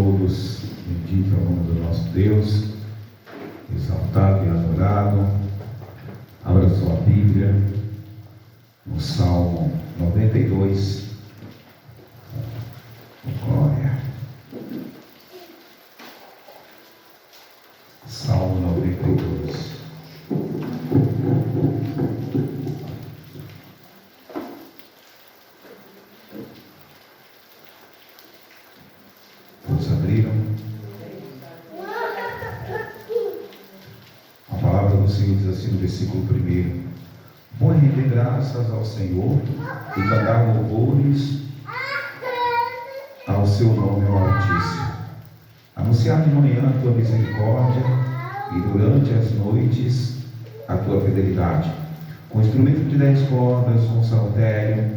todos, bendito é o nome do nosso Deus, exaltado e adorado. Abra sua Bíblia no Salmo 92. Glória. Salmo 92. Todos abriram? A palavra do Senhor diz assim no versículo 1: Bom é render graças ao Senhor e cantar louvores ao seu nome Altíssimo. Anunciar de manhã a tua misericórdia e durante as noites a tua fidelidade. Com instrumento de 10 cordas, com saltério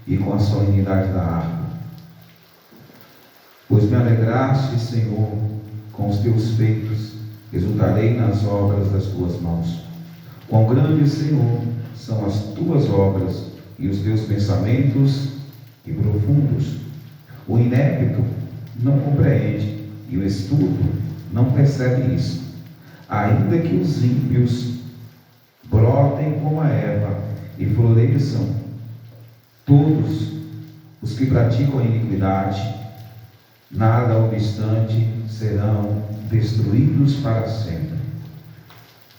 e com a solenidade da harpa. Pois me alegraste, Senhor, com os teus feitos, exultarei nas obras das tuas mãos. Quão grandes, Senhor, são as tuas obras e os teus pensamentos e profundos. O inépito não compreende e o estúpido não percebe isso. Ainda que os ímpios brotem como a erva e floresçam, todos os que praticam a iniquidade, nada obstante, serão destruídos para sempre.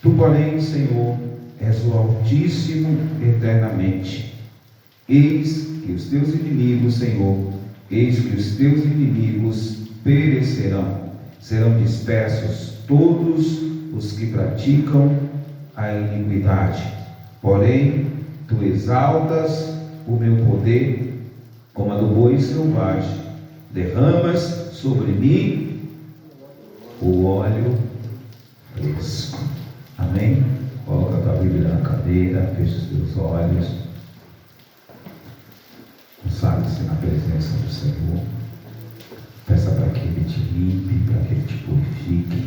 Tu, porém, Senhor, és o Altíssimo eternamente. Eis que os teus inimigos, Senhor, eis que os teus inimigos perecerão, serão dispersos todos os que praticam a iniquidade. Porém, tu exaltas o meu poder como a do boi selvagem, derramas sobre mim o óleo fresco. Amém? Coloca a tua Bíblia na cadeira, fecha os teus olhos, consagre-se na presença do Senhor. Peça para que Ele te limpe, para que Ele te purifique,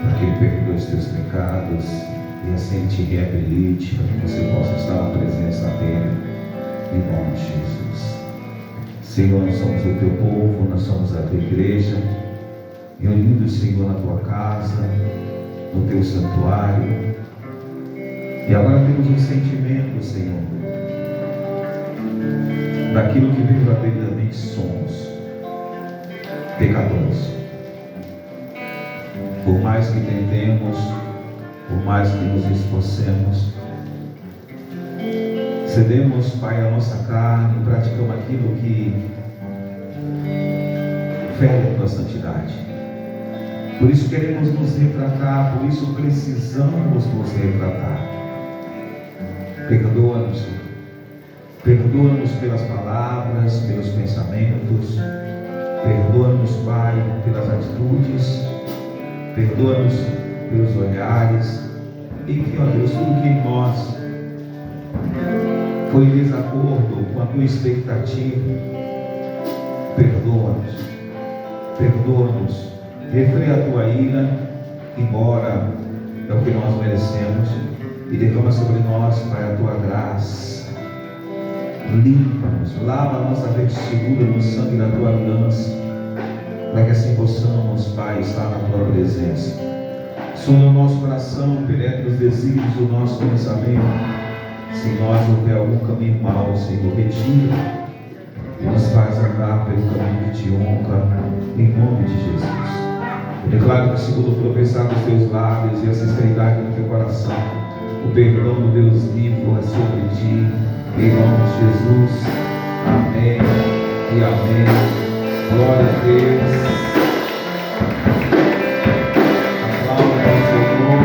para que Ele perdoe os teus pecados e assim Ele te reabilite, para que você possa estar na presença dEle, em nome de Jesus. Senhor, nós somos o teu povo, nós somos a tua igreja, reunidos, Senhor, na tua casa, no teu santuário, e agora temos um sentimento, Senhor, daquilo que verdadeiramente somos, pecadores. Por mais que tentemos, por mais que nos esforcemos, cedemos, Pai, a nossa carne, praticamos aquilo que fere a tua santidade. Por isso queremos nos retratar, por isso precisamos nos retratar. Perdoa-nos, Senhor. Perdoa-nos pelas palavras, pelos pensamentos. Perdoa-nos, Pai, pelas atitudes. Perdoa-nos pelos olhares. Enfim, ó Deus, tudo que em nós foi em desacordo com a tua expectativa, perdoa-nos, perdoa-nos, refreia a tua ira, embora é o que nós merecemos, e derrama sobre nós, Pai, a tua graça. Limpa-nos, lava a nossa vestidura no sangue da tua aliança, para que assim possamos, Pai, estar na tua presença. Sonda o nosso coração, penetra os desígnios do nosso pensamento. Se nós houver algum caminho mau, Senhor, retira e nos faz andar pelo caminho que te honra, em nome de Jesus. Eu declaro que, segundo o professar dos teus lábios e a sinceridade do teu coração, o perdão do Deus vivo é sobre ti, em nome de Jesus. Amém e amém. Glória a Deus. Aplauda ao Senhor.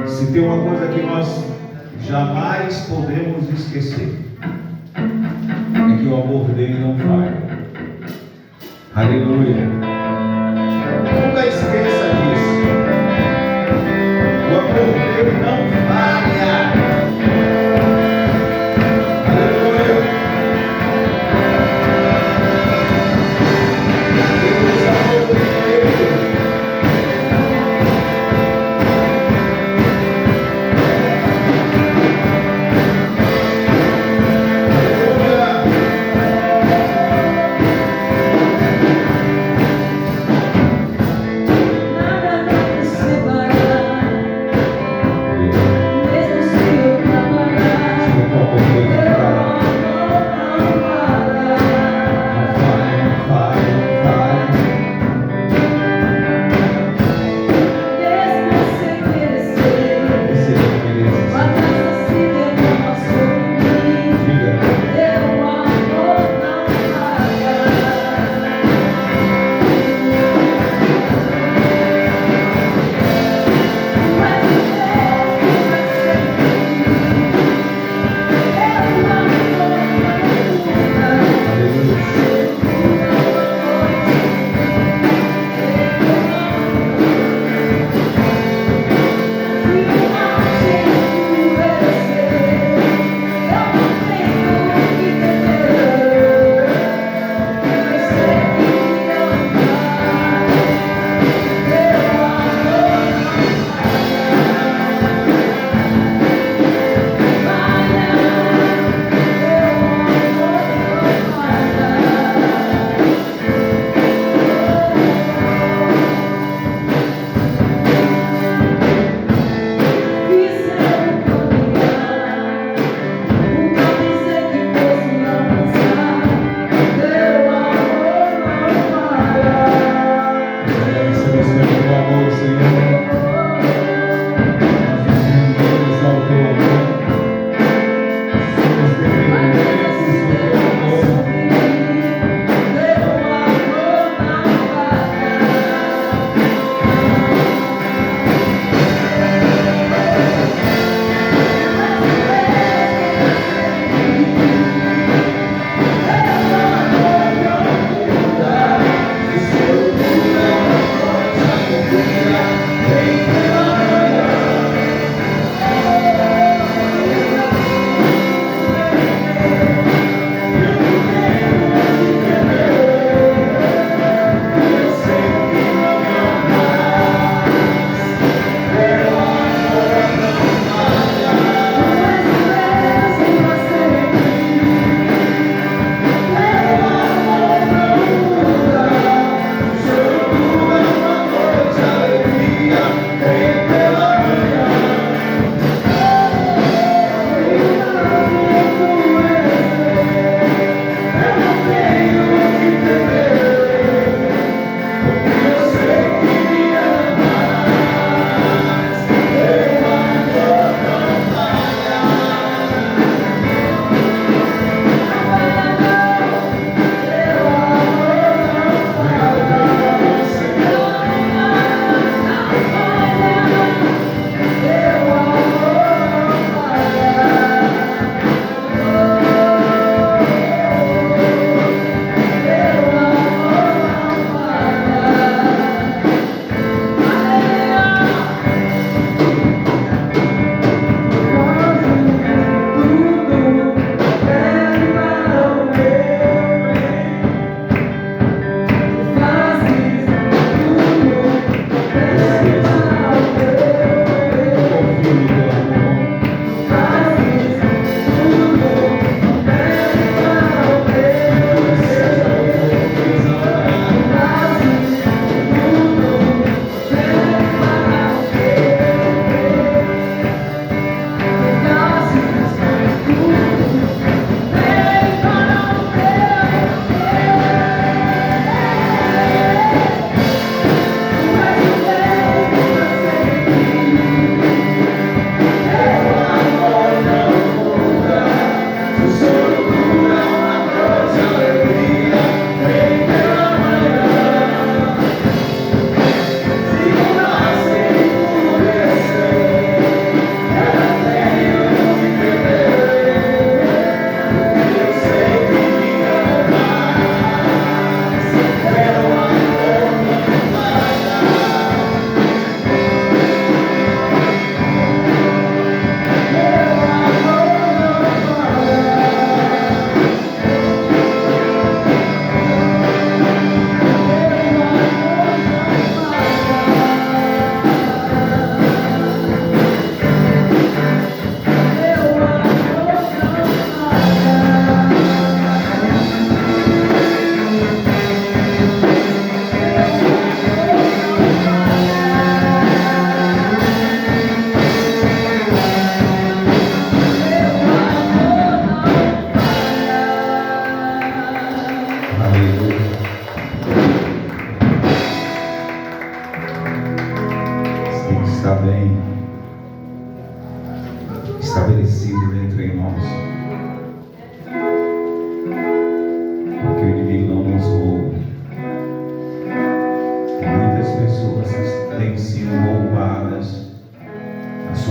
Se tem uma coisa que nós jamais podemos esquecer, é que o amor dele não falha. Aleluia. Nunca esqueça disso. O amor dele não falha. Aleluia. Deus amor dele.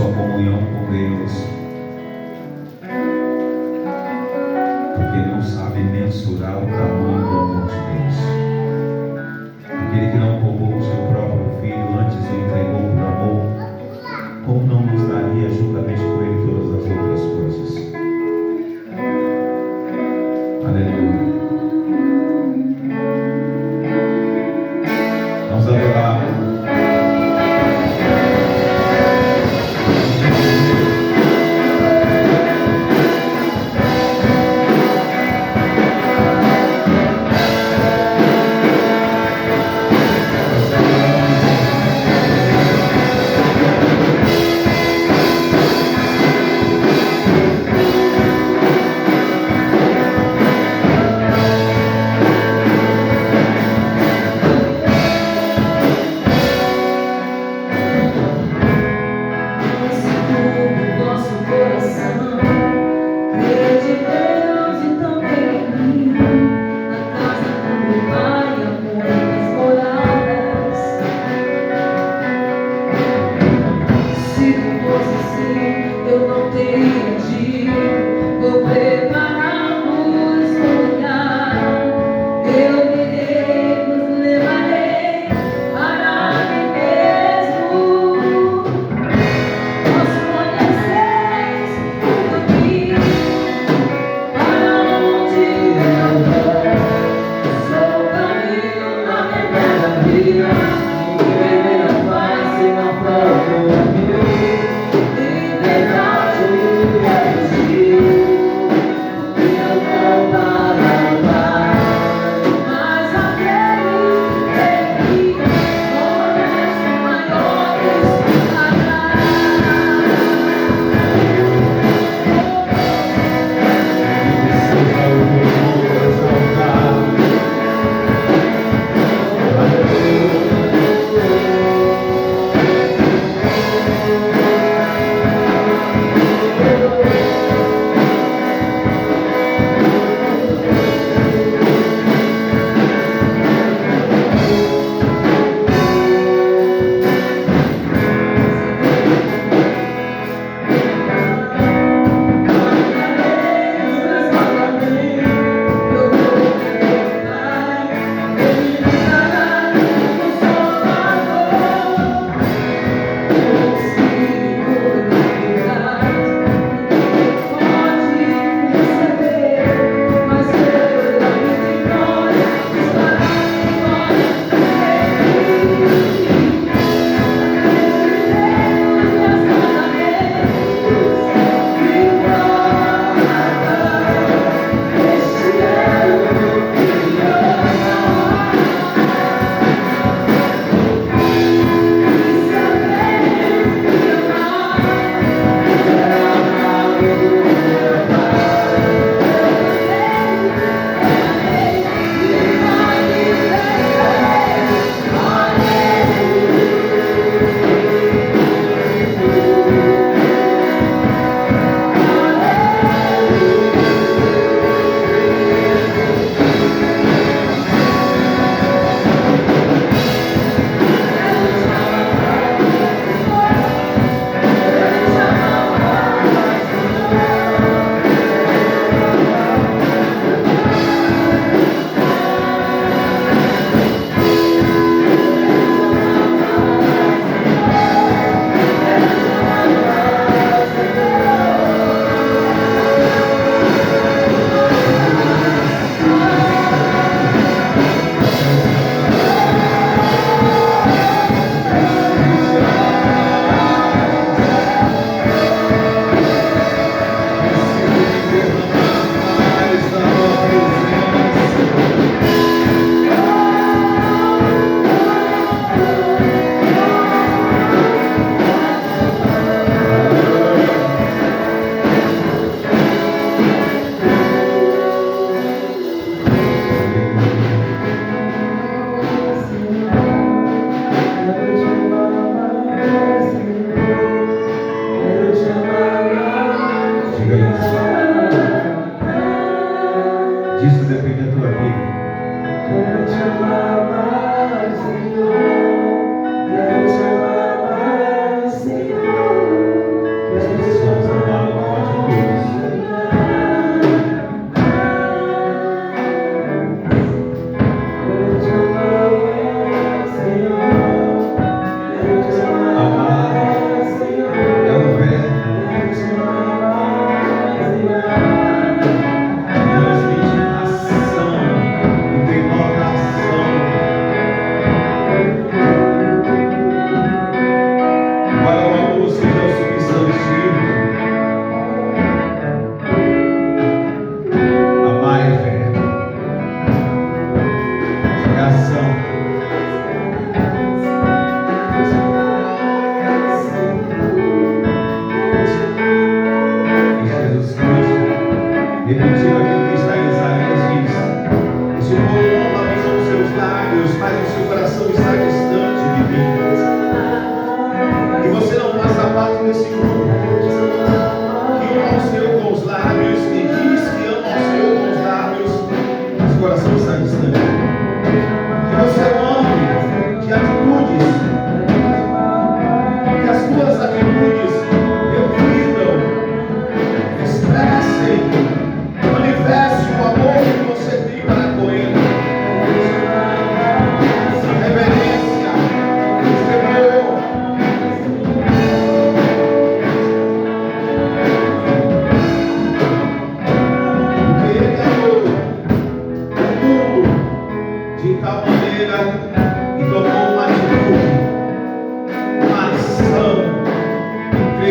sua comunhão com Deus, porque Ele não sabe mensurar o tamanho do amor de Deus. Aquele que não poupou o seu próprio filho, antes o entregou por amor, como não nos daria juntamente com Ele todas as outras coisas? Aleluia. Vamos adorar. Liberdade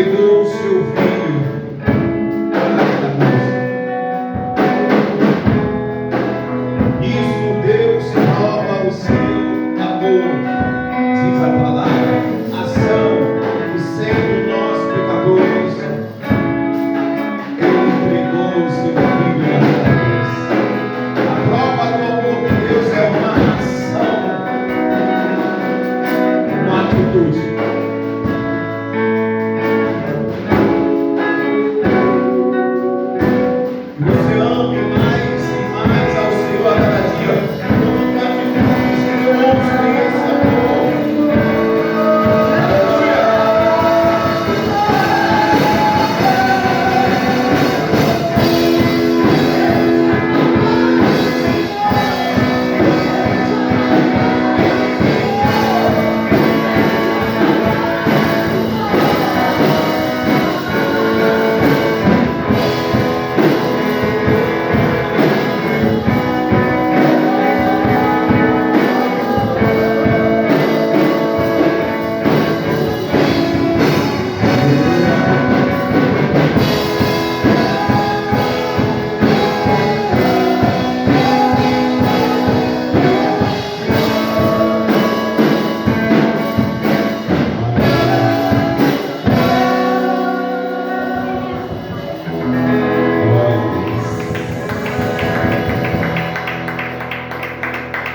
entregou o seu filho. Isso Deus prova o seu amor. Diz a palavra, ação, e sendo nós pecadores, Ele entregou o seu filho na cruz. A prova do amor de Deus é uma ação, uma atitude. Você ame mais e mais ao Senhor a cada dia. Nunca atitudes que demonstrem esse amor.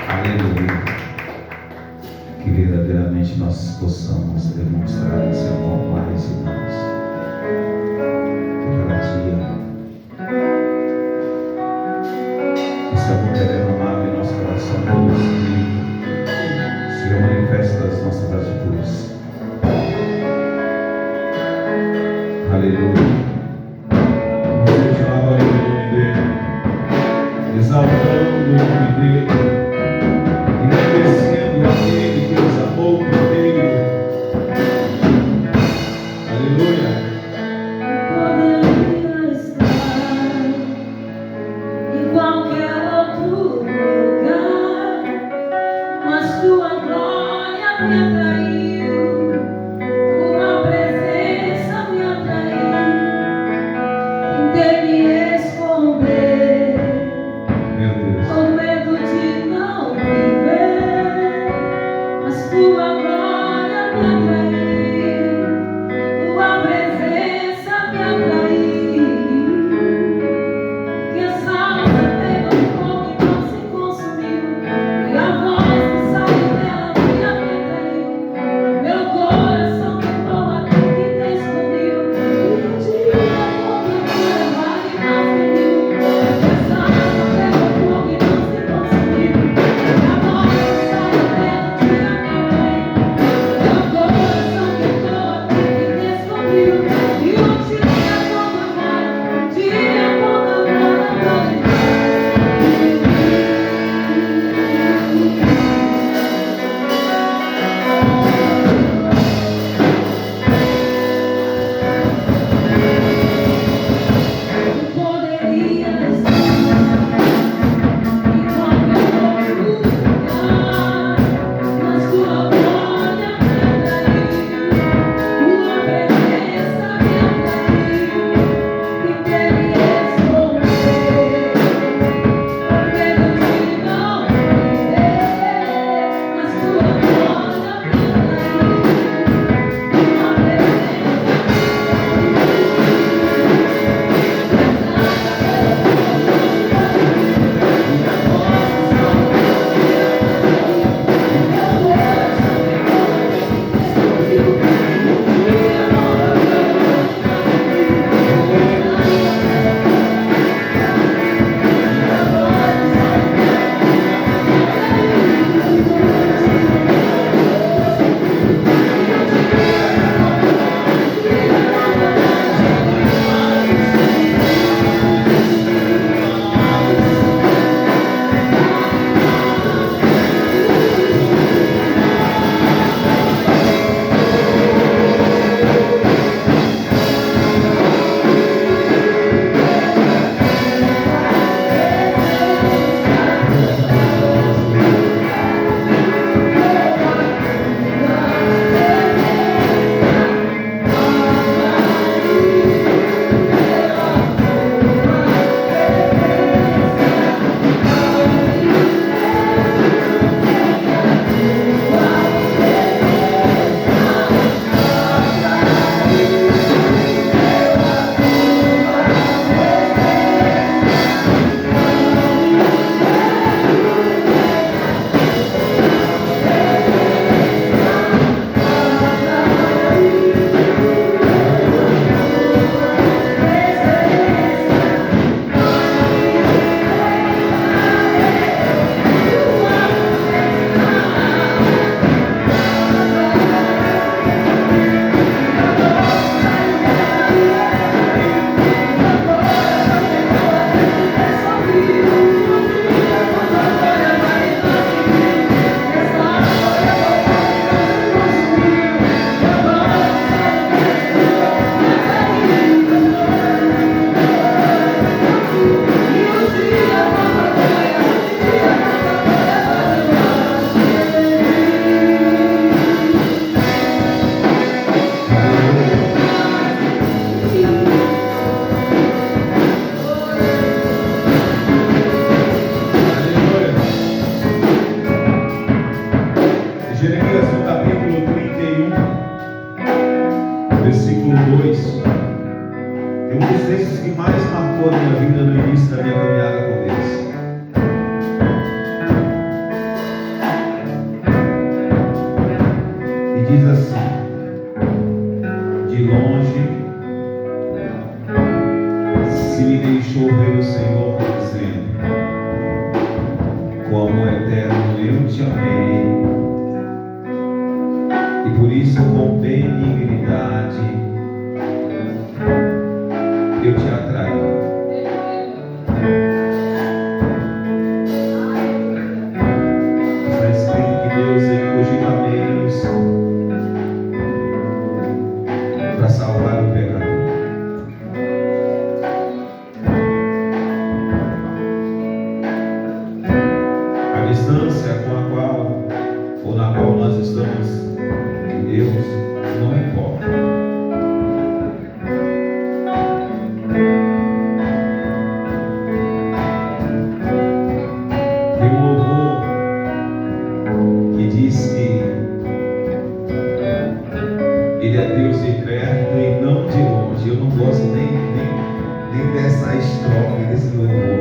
Aleluia. Que verdadeiramente nós possamos demonstrar esse amor mais e mais. Que cada dia esse amor é derramado em nosso coração pelo Espírito, se manifesta nas nossas atitudes. Aleluia. Seja adorando o nome dele, exaltando o nome dele, engrandecendo aquele que nos amou primeiro. Aleluia. Poderia estar em qualquer outro lugar, mas tua glória me atraiu, tua presença me atraiu. É um dos textos que mais marcou a minha vida no início da minha caminhada com Deus. E diz assim: de longe se me deixou ver o Senhor dizendo, com amor eterno eu te amei, e por isso com benignidade eu te atraí. Está escrito que Deus ele cogita meios para salvar o pecador. A distância com a qual ou na qual nós estamos de Deus não importa. Tem um louvor que diz que Ele é Deus de perto e não de longe. Eu não gosto nem dessa estrofe, desse louvor,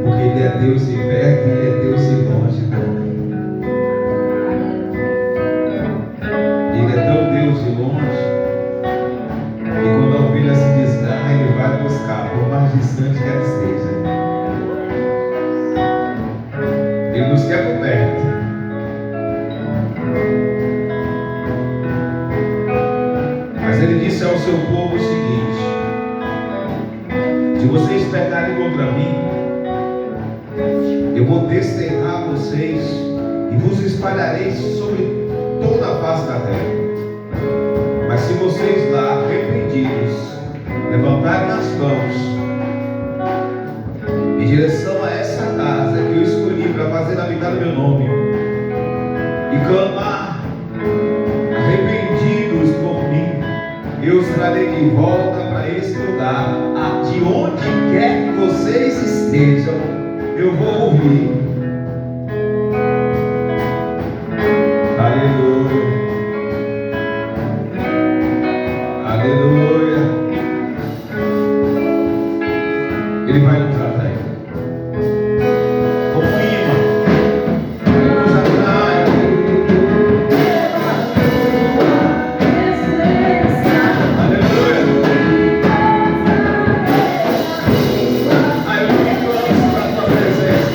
porque Ele é Deus de perto e Ele é Deus de longe também. Ele é tão Deus de longe que quando a ovelha se desgarra, Ele vai buscar, por mais distante que ela esteja. Ele nos quer por perto. Mas Ele disse ao seu povo o seguinte: se vocês pecarem contra mim, eu vou desterrar vocês e vos espalharei sobre toda a face da terra. Mas se vocês lá, arrependidos, levantarem as mãos em direção a essa casa que eu escolhi para fazer habitar o meu nome, e clamar arrependidos por mim, eu os trarei de volta para esse lugar, de onde quer que vocês estejam, eu vou ouvir. Aleluia. Aleluia. Ele vai nos atrair. Como um imã. Ele nos atrai. Aleluia. Ai, eu me canso da tua presença.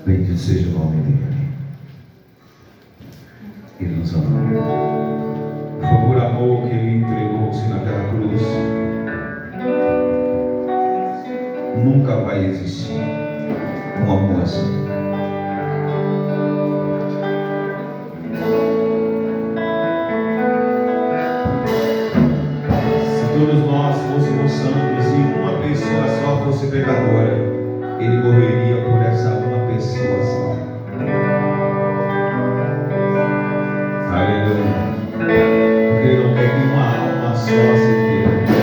Bendito seja o nome dele. Ele nos amou. Foi por amor que ele entregou-se naquela cruz. Nunca vai existir uma moça. Se todos nós fôssemos santos e uma pessoa só fosse pecadora, ele morreria por essa uma pessoa só. Aleluia. Porque ele não quer que uma alma só se perca.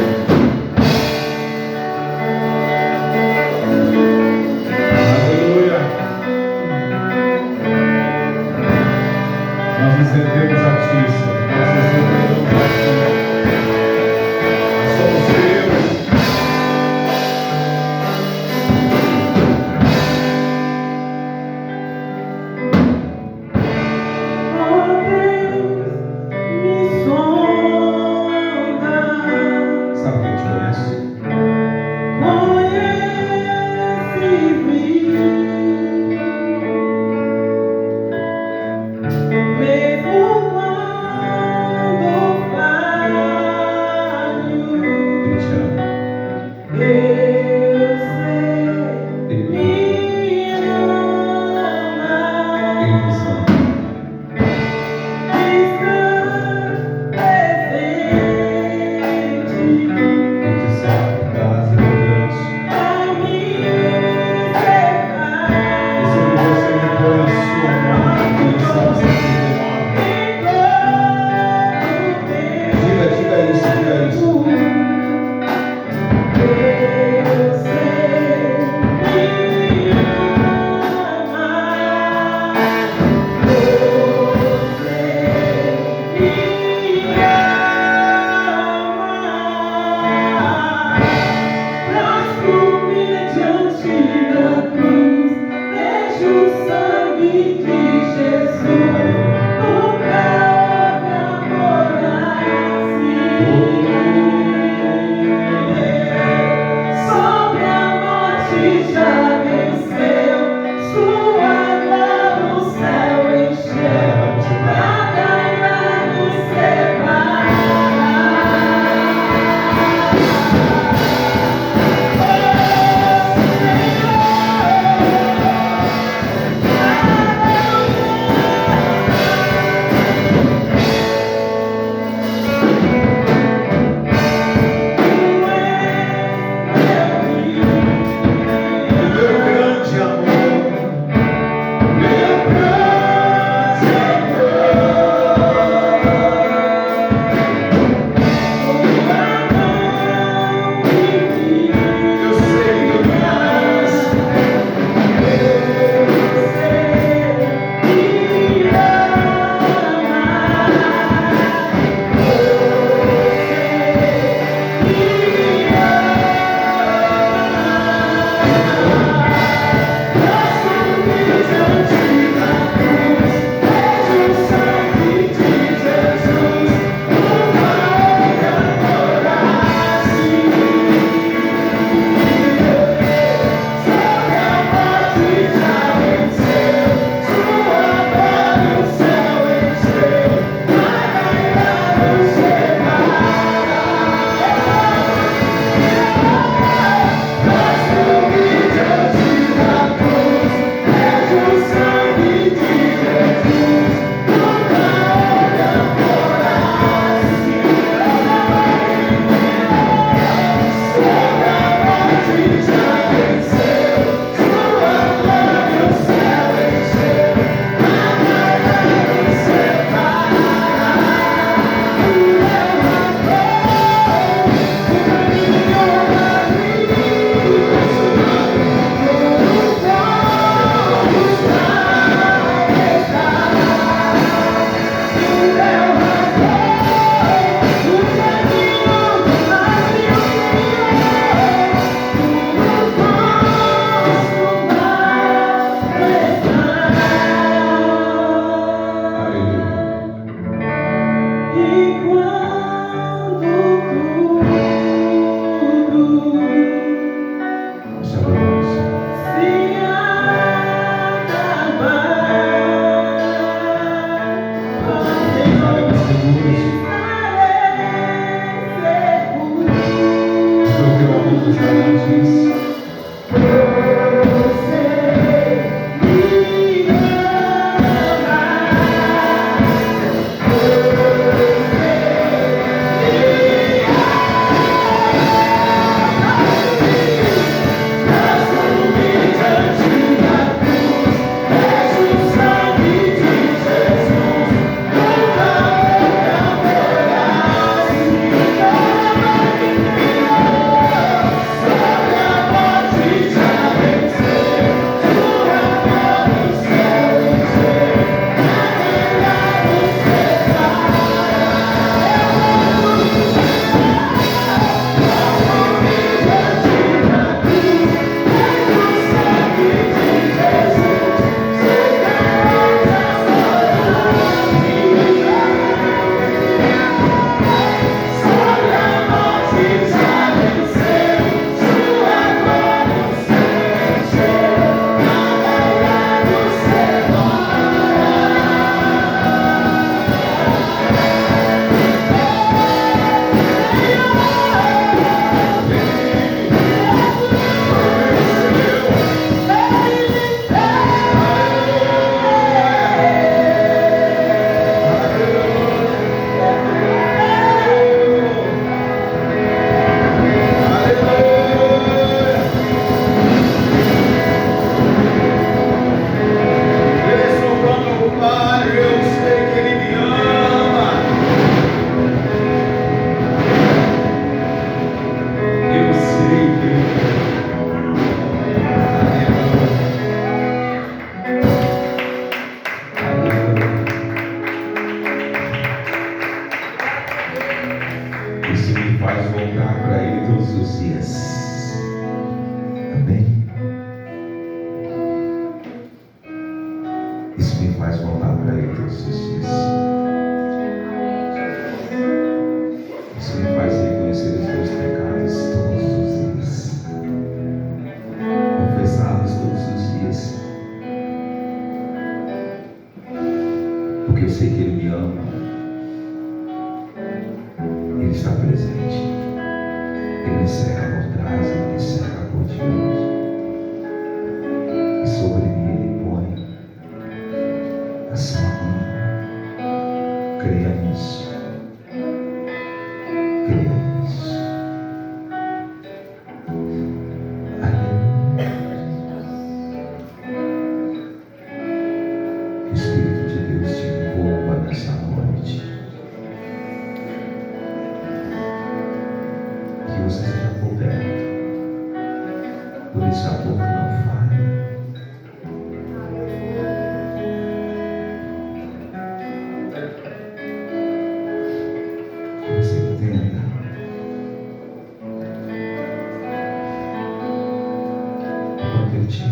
Aleluia. Nós nos rendemos a ti, Senhor. Nós nos rendemos a ti. Nós somos teus. Oh, Deus, me sonda. justiça. Isso me faz reconhecer os meus pecados todos os dias, confessá-los todos os dias, porque eu sei que Ele me ama, Ele está presente, Ele me cerca por trás, Ele me cerca por diante, e sobre mim Ele põe a sua mão. Creia nisso. Creia nisso. Aleluia. Que o Espírito de Deus te envolva nessa noite. Que você seja coberto por esse amor que não falha. Que você entenda o quanto Ele te ama.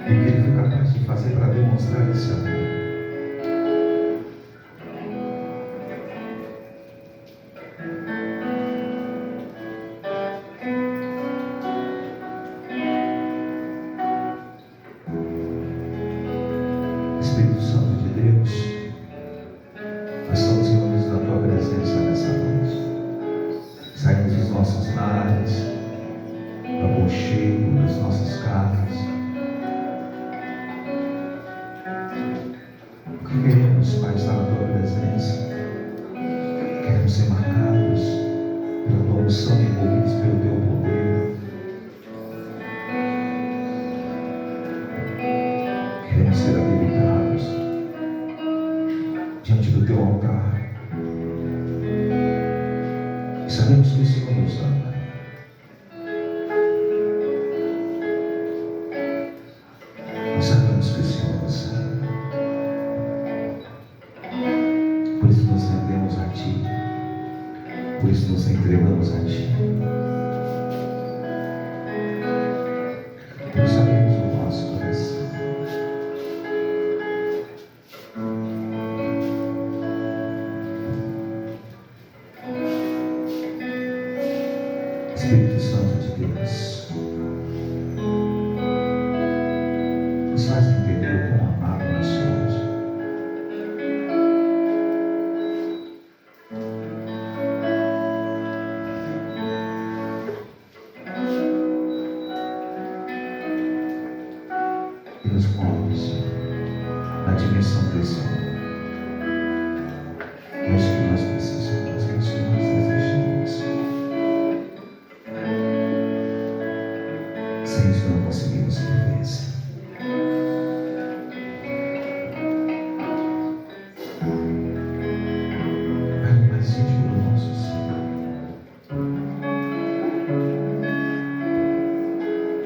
E o que Ele foi capaz de fazer para demonstrar esse amor. Espírito Santo de Deus, nós estamos reunidos na Tua presença nessa noite. Saímos dos nossos lares, do aconchego das nossas casas. Porque queremos, Pai, estar na Tua presença. Queremos ser marcados pela Tua unção e envolvidos pelo Teu poder. Queremos ser habilitados diante do Teu altar. E sabemos que o Senhor nos ama. Nós sabemos que o Senhor nos ama. Por isso nos rendemos a Ti. Por isso nos entregamos a Ti. Nós sabemos o nosso coração. Espírito Santo de Deus, nos faz entender o quão amado nós somos. E nos move na dimensão desse amor. É isso que nós precisamos, é isso que nós desejamos. Sem isso não conseguimos viver. É o mais íntimo do nosso ser.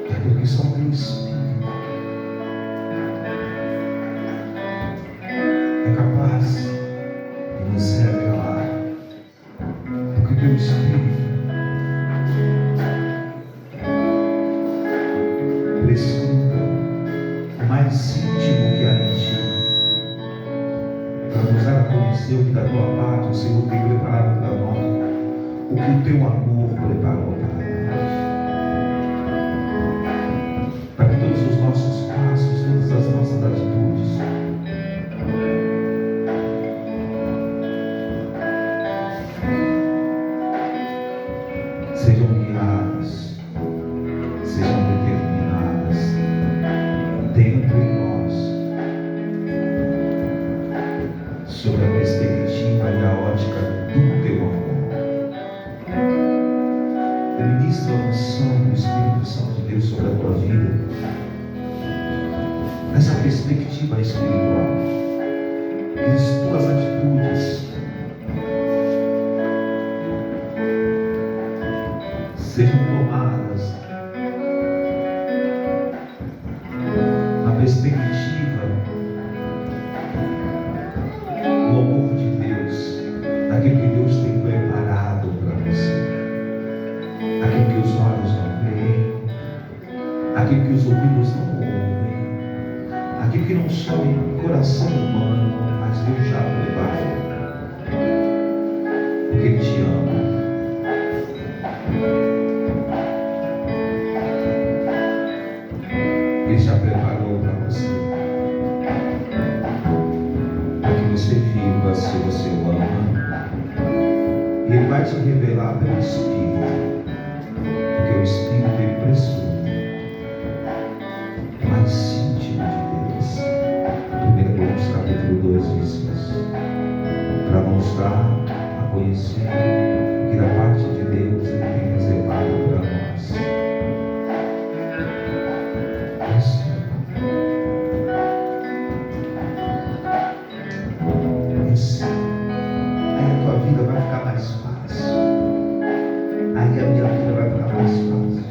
É aquilo que só Deus é capaz de nos revelar. Porque o Teu Espírito prescruta o mais íntimo que há em Ti, para nos dar a conhecer o que da Tua parte o Senhor tem preparado para nós, o que o Teu amor preparou para nós, para que todos os nossos passos, todas as nossas atitudes sejam guiadas, sejam determinadas dentro de nós, sobre a perspectiva e a ótica do Teu amor. Ministra a unção do Espírito Santo de Deus sobre a tua vida, nessa perspectiva espiritual, que as tuas atitudes sejam tomadas na perspectiva do amor de Deus, daquilo que Deus tem preparado para você, aquilo que os olhos não veem, aquilo que os ouvidos não ouvem, aquilo que não sobe no coração humano, mas Deus já preparou, porque Ele te ama. Ele já preparou para você, para que você viva se você o ama. E Ele vai te revelar pelo Espírito, porque o Espírito Ele prestou mais íntimo de Deus. 1 Coríntios capítulo 2 diz isso, para nos dar a conhecer o que da parte de Deus Ele tem reservado para nós. Aí a tua vida vai ficar mais fácil. Aí a minha vida vai ficar mais fácil.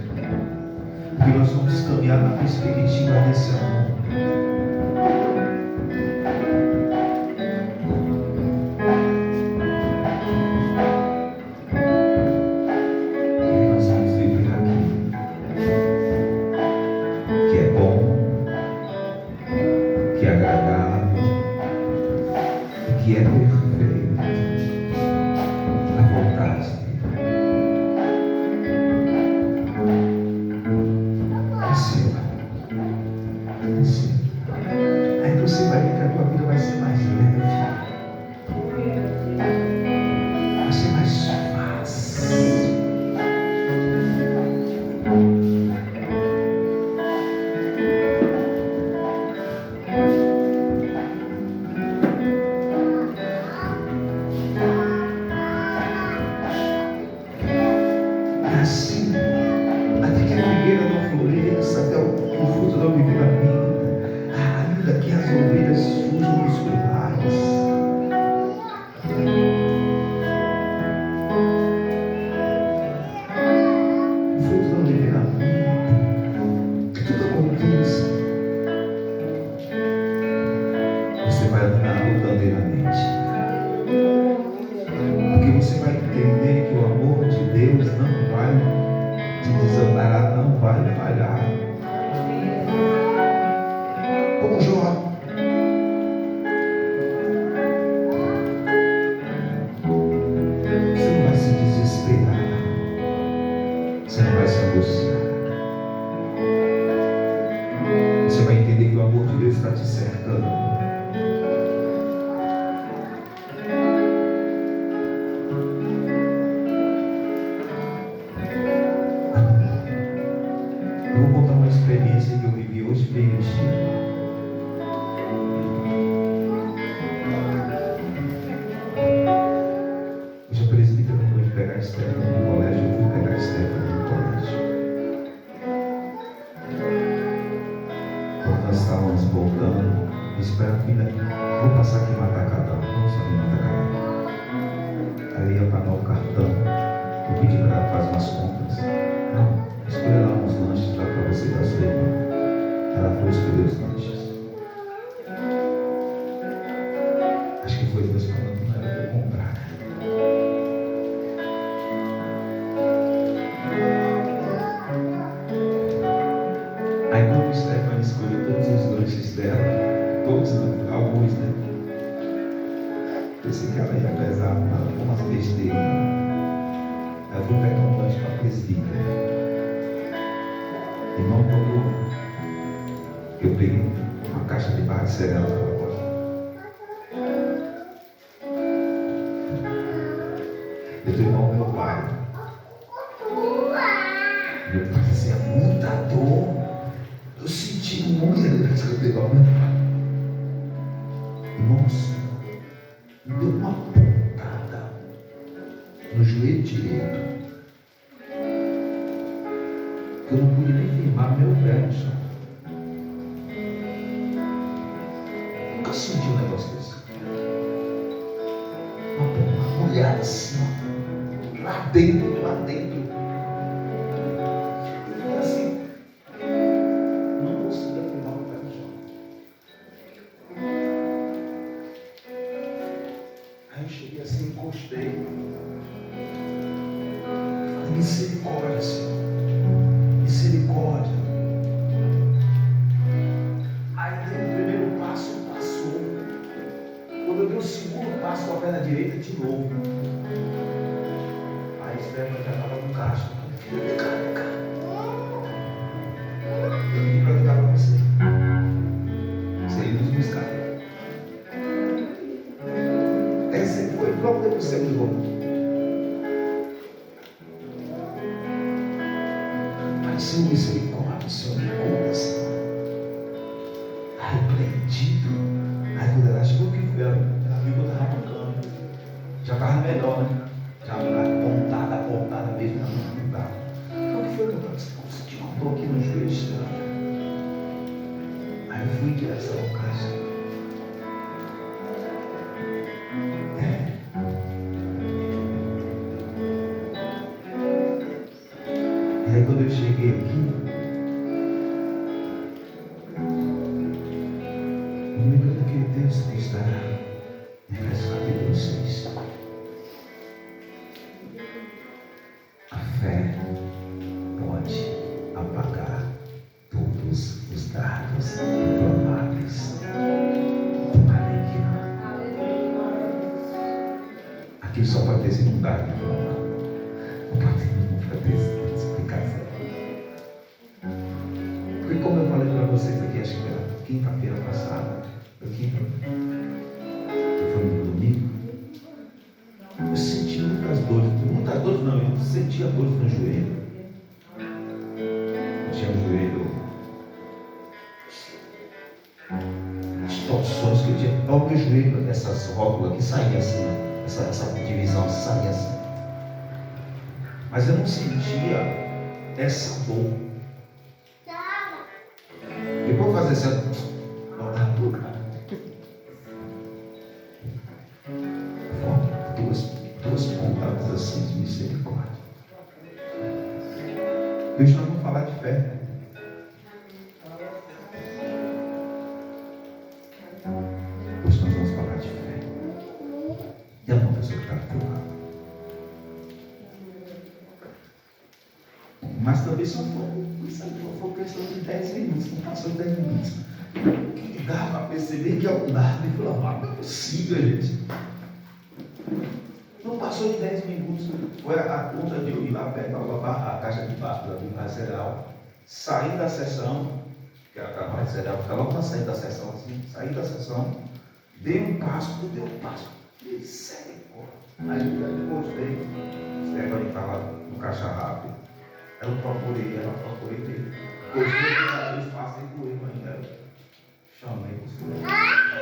Porque nós vamos caminhar na perspectiva desse amor. E nós vamos viver aqui, que é bom, que é agradável e que é perfeito, a vontade dele. Receba. Aí você vai ver que a tua vida vai ser mais leve, vai ser mais fácil. Assim, até que a figueira não floresça, até o fruto não viver na vida, ainda que as ovelhas fujam dos currais. O fruto não viver na vida, que tudo aconteça, você vai andar verdadeiramente. Porque você vai entender que o amor de Deus não vai te desamparar, não vai falhar. Como Jó. Você não vai se desesperar. Você não vai se angustiar. Você vai entender que o amor de Deus está te cercando. Eu vou contar uma experiência que eu vivi hoje meio-dia. Hoje a presbítera não foi pegar a Stephanie no colégio, eu fui pegar a Stephanie no colégio. Quando nós estávamos voltando, eu espero que vou passar aqui em Matacadão, vamos ali em Matacadão. Aí eu ia pagar o cartão, eu pedi para ela fazer umas compras. Não, escolha lá uns lanches lá para você e para sua irmã. Ela foi escolher os lanches. Acho que foi Deus falando que não era para eu comprar. Aí quando o Stefano escolheu todos os lanches dela, todos não, alguns, né? Pensei que ela ia pesar umas besteiras. Aí eu fui pegar um lanche para a presbítera. Irmão, quando eu peguei uma caixa de barra de cereal na loja, eu tenho irmão meu pai. Meu pai fazia muita dor. Eu senti muita dor que eu peguei ao meu pai. Irmãos, me deu uma pontada no joelho direito. Eu não pude nem firmar meu pé no chão. Nunca senti um negócio desse. Uma olhada assim, ó, lá dentro. Eu fiquei assim, não conseguia firmar meu pé no chão. Aí eu cheguei assim, encostei. Misericórdia, Senhor. Misericórdia. de novo. Aí Esther já estava no caixa. Vem cá. Eu vim para ligar para você. Você ia nos buscar. Essa foi logo depois que você ligou. Mas Senhor, misericórdia, Senhor, me conta, Senhor. Arrependido. Aí quando ela chegou aqui, ela viu que eu estava mancando. Já estava melhor, né? Já apontada mesmo, não dava. O que foi que eu senti uma dor aqui no joelho estranho? Aí eu fui em direção ao caixa. E aí quando eu cheguei aqui, eu me lembro daquele texto que está em Efésios capítulo 6. A fé pode apagar todos os dardos inflamáveis do maligno. Aqui só pode ter sido um dardo inflamável. Não pode ter explicação. Porque como eu falei para vocês aqui, acho que era quinta-feira passada, foi no domingo, eu senti muitas dores não, eu sentia dores no joelho. Eu tinha o joelho, as torções que eu tinha, olha o meu joelho, essas rótulas que saíam assim, essa divisão saía assim. Mas eu não sentia essa dor. Depois fazer essa duas pontadas assim de misericórdia. Hoje nós vamos falar de fé. Hoje nós vamos falar de fé. E a mão pessoa que está do teu lado. Mas também só foi questão de 10 minutos, não passou de 10 minutos. Que dá para perceber que é um dardo inflamável. Não é possível, gente. Não passou de 10 minutos. Foi a conta de eu ir lá pegar a caixa de barro da Bíblia Cereal, sair da sessão, que era a Bíblia Cereal, ficava logo na saída da sessão, assim, sair da sessão, dei um passo, misericórdia. Aí depois veio, o Stefano estava no caixa rápido. Eu procurei dele. Eu passei por ele ainda. Chamei o senhor. Aí eu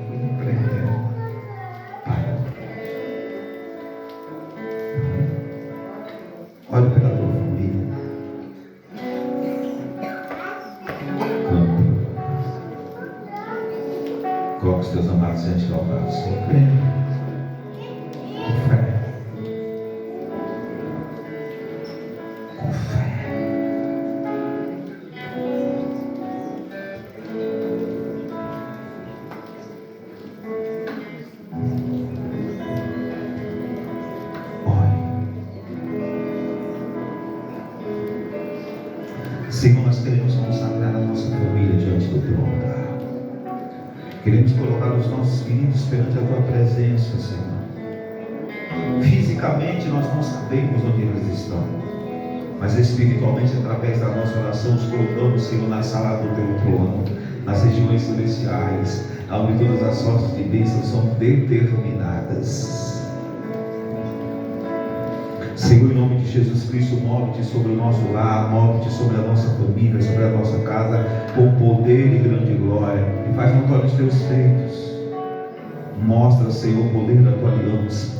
fui no prêmio. Olha pela tua família. Coloque os teus amados diante do altar do Senhor. Com fé. Com fé. Senhor, nós queremos consagrar a nossa família diante do teu altar. Queremos colocar os nossos queridos perante a tua presença, Senhor. Fisicamente nós não sabemos onde eles estão, mas espiritualmente, através da nossa oração, os colocamos, Senhor, na sala do teu trono, nas regiões celestiais, onde todas as sortes de bênçãos são determinadas. Senhor, em nome de Jesus Cristo, move-te sobre o nosso lar, move-te sobre a nossa família, sobre a nossa casa, com poder e grande glória, e faz notórios os teus feitos. Mostra, Senhor, o poder da tua aliança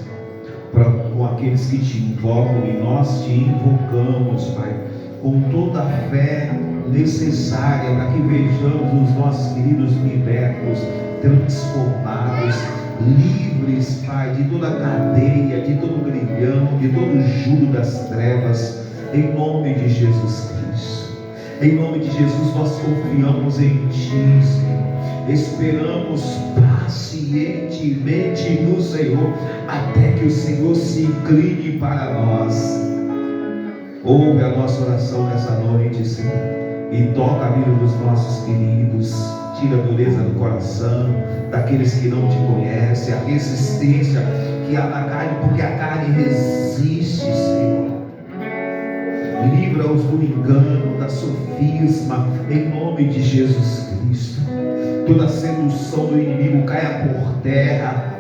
com aqueles que te invocam, e nós te invocamos, Pai, com toda a fé necessária para que vejamos os nossos queridos libertos, transformados, livres, Pai, de toda a cadeia, de todo o grilhão, de todo o jugo das trevas, em nome de Jesus Cristo. Em nome de Jesus nós confiamos em Ti, Senhor. Esperamos pacientemente no Senhor, até que o Senhor se incline para nós. Ouve a nossa oração nessa noite, Senhor, e toca a vida dos nossos queridos. Tira a dureza do coração daqueles que não te conhecem, a resistência que há na carne, porque a carne resiste, Senhor. Livra-os do engano, da sofisma, em nome de Jesus Cristo. Toda sedução do inimigo caia por terra.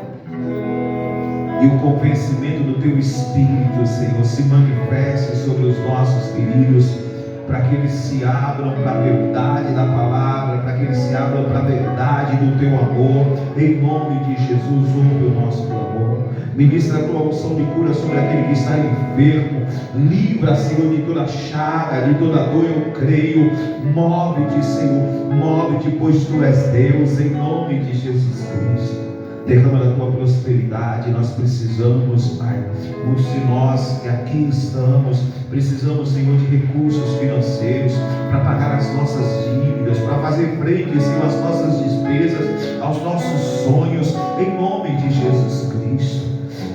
E o convencimento do Teu Espírito, Senhor, se manifeste sobre os nossos queridos, para que eles se abram para a verdade da palavra, para que eles se abram para a verdade do Teu amor. Em nome de Jesus, ouve o nosso clamor. Ministra a Tua unção de cura sobre aquele que está enfermo. Livra, Senhor, de toda chaga, de toda dor, eu creio. Move-te, Senhor, move-te, pois Tu és Deus, em nome de Jesus Cristo. Derrama da Tua prosperidade. Nós precisamos, Pai, muitos de nós que aqui estamos, precisamos, Senhor, de recursos financeiros para pagar as nossas dívidas, para fazer frente, Senhor, às nossas despesas, aos nossos sonhos, em nome de Jesus Cristo.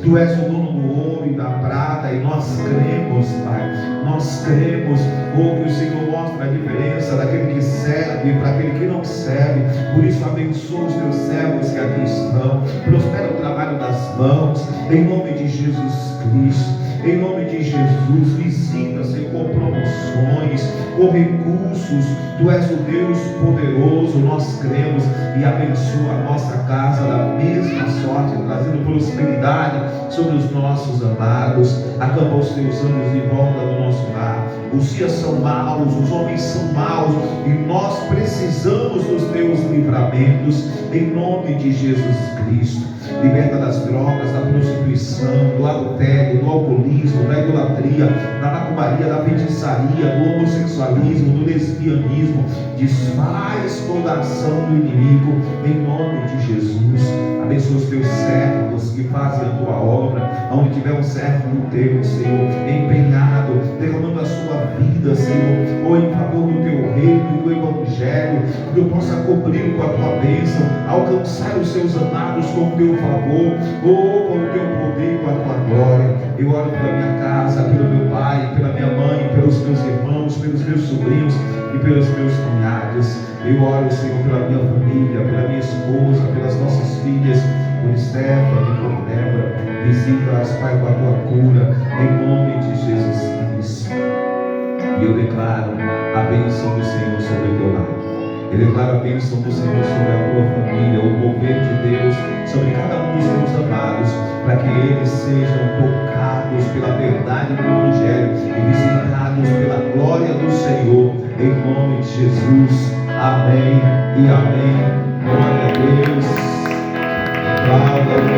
Tu és o dono do ouro e da prata, e nós cremos, Pai, nós cremos, que o Senhor mostra a diferença daquele que serve para aquele que não serve. Por isso abençoa os Teus servos que aqui estão, prospera o trabalho das mãos, em nome de Jesus Cristo. Em nome de Jesus, visita, Senhor, com promoções, com recursos. Tu és o Deus poderoso, nós cremos, e abençoa a nossa casa da mesma sorte, trazendo prosperidade sobre os nossos amados. Acampa os Teus anjos de volta do nosso lar. Os dias são maus, os homens são maus, e nós precisamos dos Teus livramentos, em nome de Jesus Cristo. Liberta das drogas, da prostituição, do adultério, do alcoolismo, da idolatria, da macumbaria, da feitiçaria, do homossexualismo, do lesbianismo. Desfaz toda a ação do inimigo, em nome de Jesus. Abençoa os Teus servos que fazem a Tua obra, onde tiver um servo Teu, Senhor, empenhado, derramando a sua vida, Senhor, ou em favor do Teu reino e do Evangelho, que eu possa cobri-lo com a Tua bênção, alcançar os Seus amados com o Teu favor, ou com o Teu poder, com a Tua glória. Eu oro pela minha casa, pelo meu pai, pela minha mãe, pelos meus irmãos, pelos meus sobrinhos e pelos meus cunhados. Eu oro, Senhor, pela minha família, pela minha esposa, pelas nossas filhas, por Stephanie, por Débora. Visita-as, Pai, com a Tua cura, em nome de Jesus Cristo. E eu declaro a bênção do Senhor sobre o Teu lar. Eu declaro a bênção do Senhor sobre a Tua família, o mover de Deus sobre cada um dos Teus amados, para que eles sejam tocados pela verdade do Evangelho e visitados pela glória do Senhor, em nome de Jesus. Amém e amém. Glória a Deus. Glória a Deus.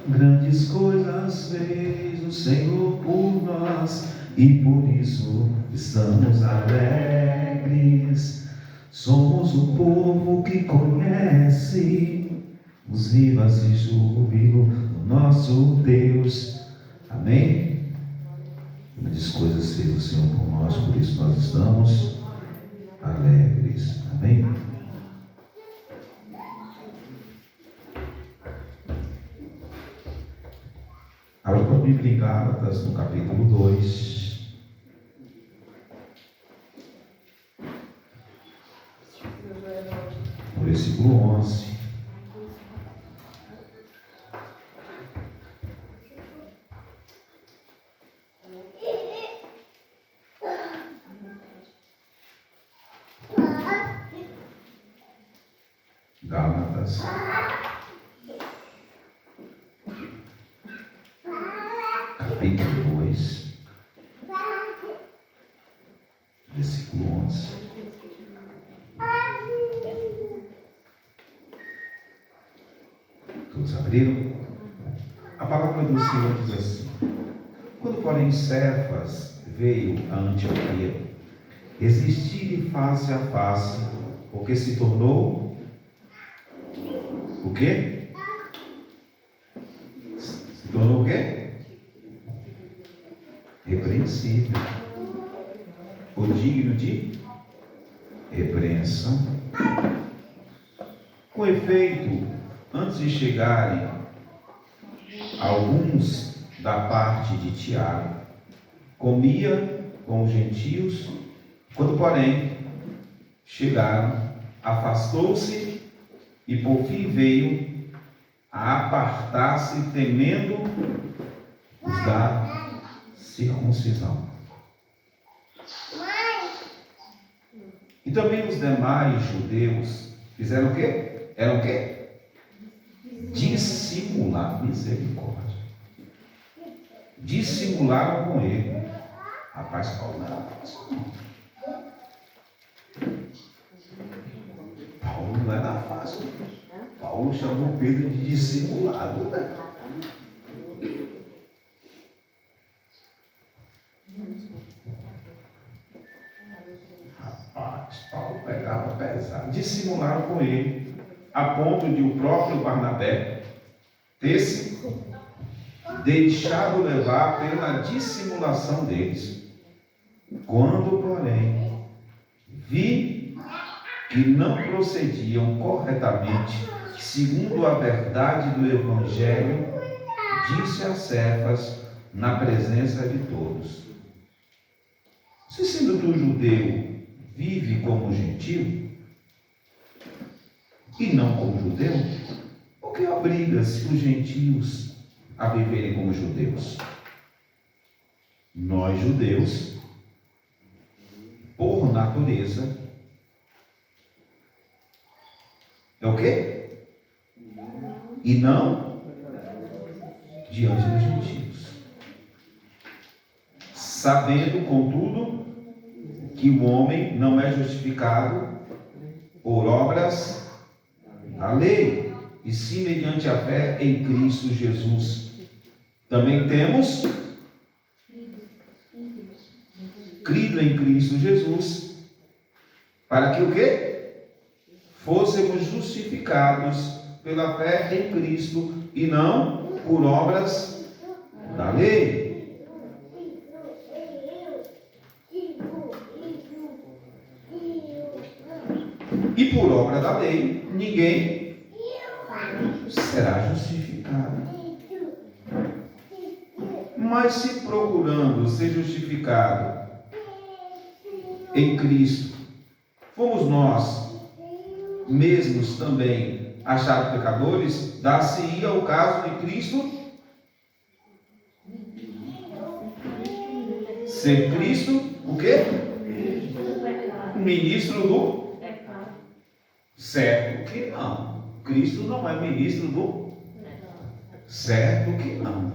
Grandes coisas fez o Senhor por nós, e por isso estamos alegres. Somos o povo que conhece os rivas de júbilo do nosso Deus. Amém? Grandes coisas fez o Senhor por nós, por isso nós estamos alegres. Amém? Abra a Bíblia em Gálatas, no capítulo 2. Versículo 11. Gálatas, capítulo 2, versículo 11. Todos abriram? A palavra do Senhor diz assim: quando, porém, Cefas veio a Antioquia, existir face a face, porque se tornou o quê? Se tornou o quê? Repreensível, ou digno de repreensão. Com efeito, antes de chegarem alguns da parte de Tiago, comia com os gentios. Quando, porém, chegaram, afastou-se e por fim veio a apartar-se, temendo os da circuncisão. E também os demais judeus fizeram o quê? Eram o quê? Dissimular, misericórdia. Dissimularam com ele. Rapaz, Paulo não era fácil, não. Paulo não era fácil. Paulo chamou Pedro de dissimulado, né? Rapaz, Paulo pegava pesado. Dissimularam com ele, a ponto de o próprio Barnabé ter se deixado levar pela dissimulação deles. Quando, porém, vi que não procediam corretamente segundo a verdade do Evangelho, disse a Cefas na presença de todos: se sendo tu judeu, vive como gentio e não como judeu, por que obrigas os gentios a viverem como judeus? Nós, judeus, por natureza, é o quê? E não diante dos gentios. Sabendo, contudo, que o homem não é justificado por obras da lei, e sim mediante a fé em Cristo Jesus. Também temos crido em Cristo Jesus, para que o quê? Fôssemos justificados pela fé em Cristo e não por obras da lei. E por obra da lei, ninguém será justificado. Mas se procurando ser justificado em Cristo, fomos nós mesmos também achados pecadores, dar-se-ia o caso de Cristo ser Cristo, o quê? Ministro do certo que não. Cristo não é ministro do certo que não.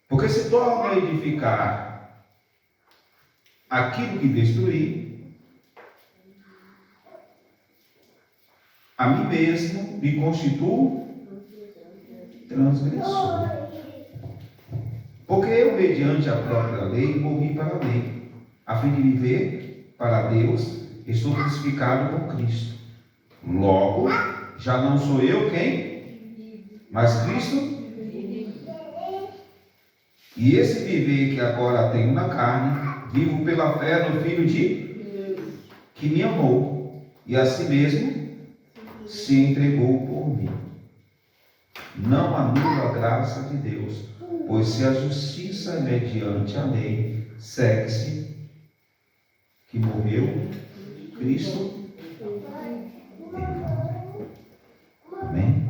Porque se torna a edificar aquilo que destruí, a mim mesmo me constituo transgressor. Porque eu, mediante a própria lei, morri para a lei, a fim de viver para Deus, estou crucificado com Cristo. Logo, já não sou eu quem, mas Cristo E esse viver que agora tenho na carne, vivo pela fé no Filho de Deus, que me amou e a si mesmo se entregou por mim. Não anula a graça de Deus, pois se a justiça é mediante a lei, segue-se que morreu Cristo. Amém?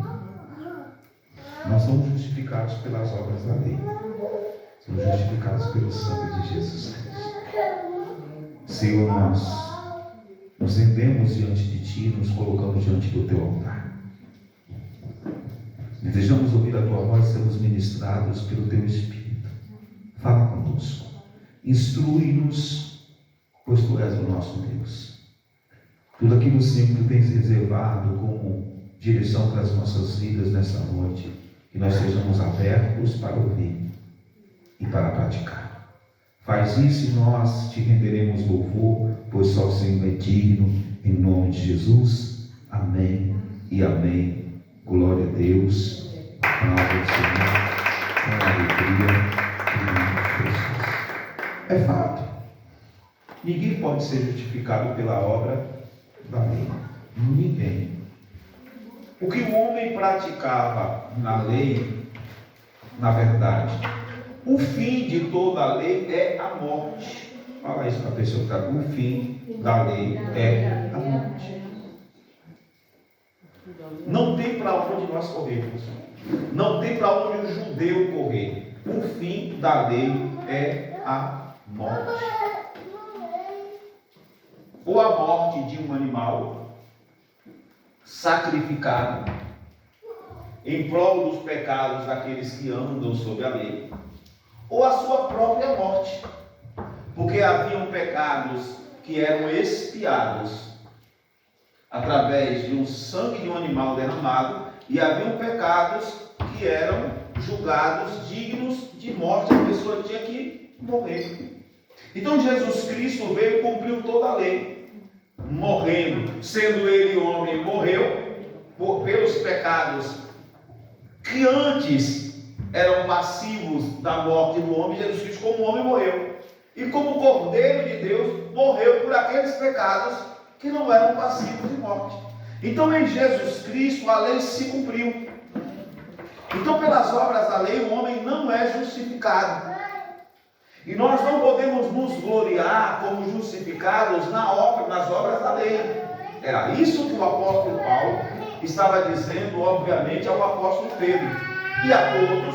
Nós somos justificados pelas obras da lei. Somos justificados pelo sangue de Jesus Cristo. Senhor, nós nos rendemos diante de Ti, nos colocamos diante do Teu altar. Desejamos ouvir a Tua voz e sermos ministrados pelo Teu Espírito. Fala conosco. Instrui-nos, pois Tu és o nosso Deus. Tudo aquilo, Senhor, que Tu tens reservado como direção para as nossas vidas nesta noite, que nós sejamos abertos para ouvir e para praticar. Faz isso e nós te renderemos louvor, pois só o Senhor é digno, em nome de Jesus. Amém e amém. Glória a Deus. Palavra do Senhor, com alegria, em nome de Jesus. É fato. Ninguém pode ser justificado pela obra da lei. Ninguém. O que o homem praticava na lei, na verdade, o fim de toda a lei é a morte. Fala isso para a pessoa que está. O fim da lei é a morte. Não tem para onde nós corrermos. Não tem para onde o judeu correr. O fim da lei é a morte. Ou a morte de um animal sacrificado em prol dos pecados daqueles que andam sob a lei, ou a sua própria morte, porque haviam pecados que eram expiados através de um sangue de um animal derramado, e haviam pecados que eram julgados dignos de morte, a pessoa tinha que morrer. Então Jesus Cristo veio e cumpriu toda a lei, morrendo, sendo ele homem, morreu pelos pecados que antes eram passivos da morte do homem. Jesus Cristo, como homem, morreu, e como Cordeiro de Deus, morreu por aqueles pecados que não eram passivos de morte. Então em Jesus Cristo a lei se cumpriu. Então pelas obras da lei o homem não é justificado, e nós não podemos nos gloriar como justificados nas obras da lei. Era isso que o apóstolo Paulo estava dizendo, obviamente, ao apóstolo Pedro e a todos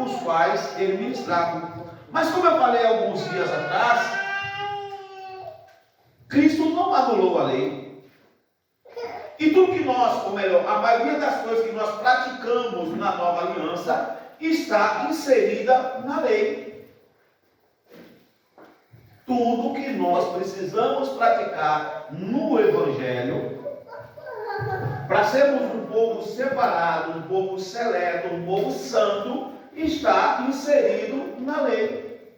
os quais ele ministrava. Mas como eu falei alguns dias atrás, Cristo não anulou a lei. E tudo que nós, ou melhor, a maioria das coisas que nós praticamos na nova aliança está inserida na lei. Tudo que nós precisamos praticar no Evangelho, para sermos um povo separado, um povo seleto, um povo santo, está inserido na lei.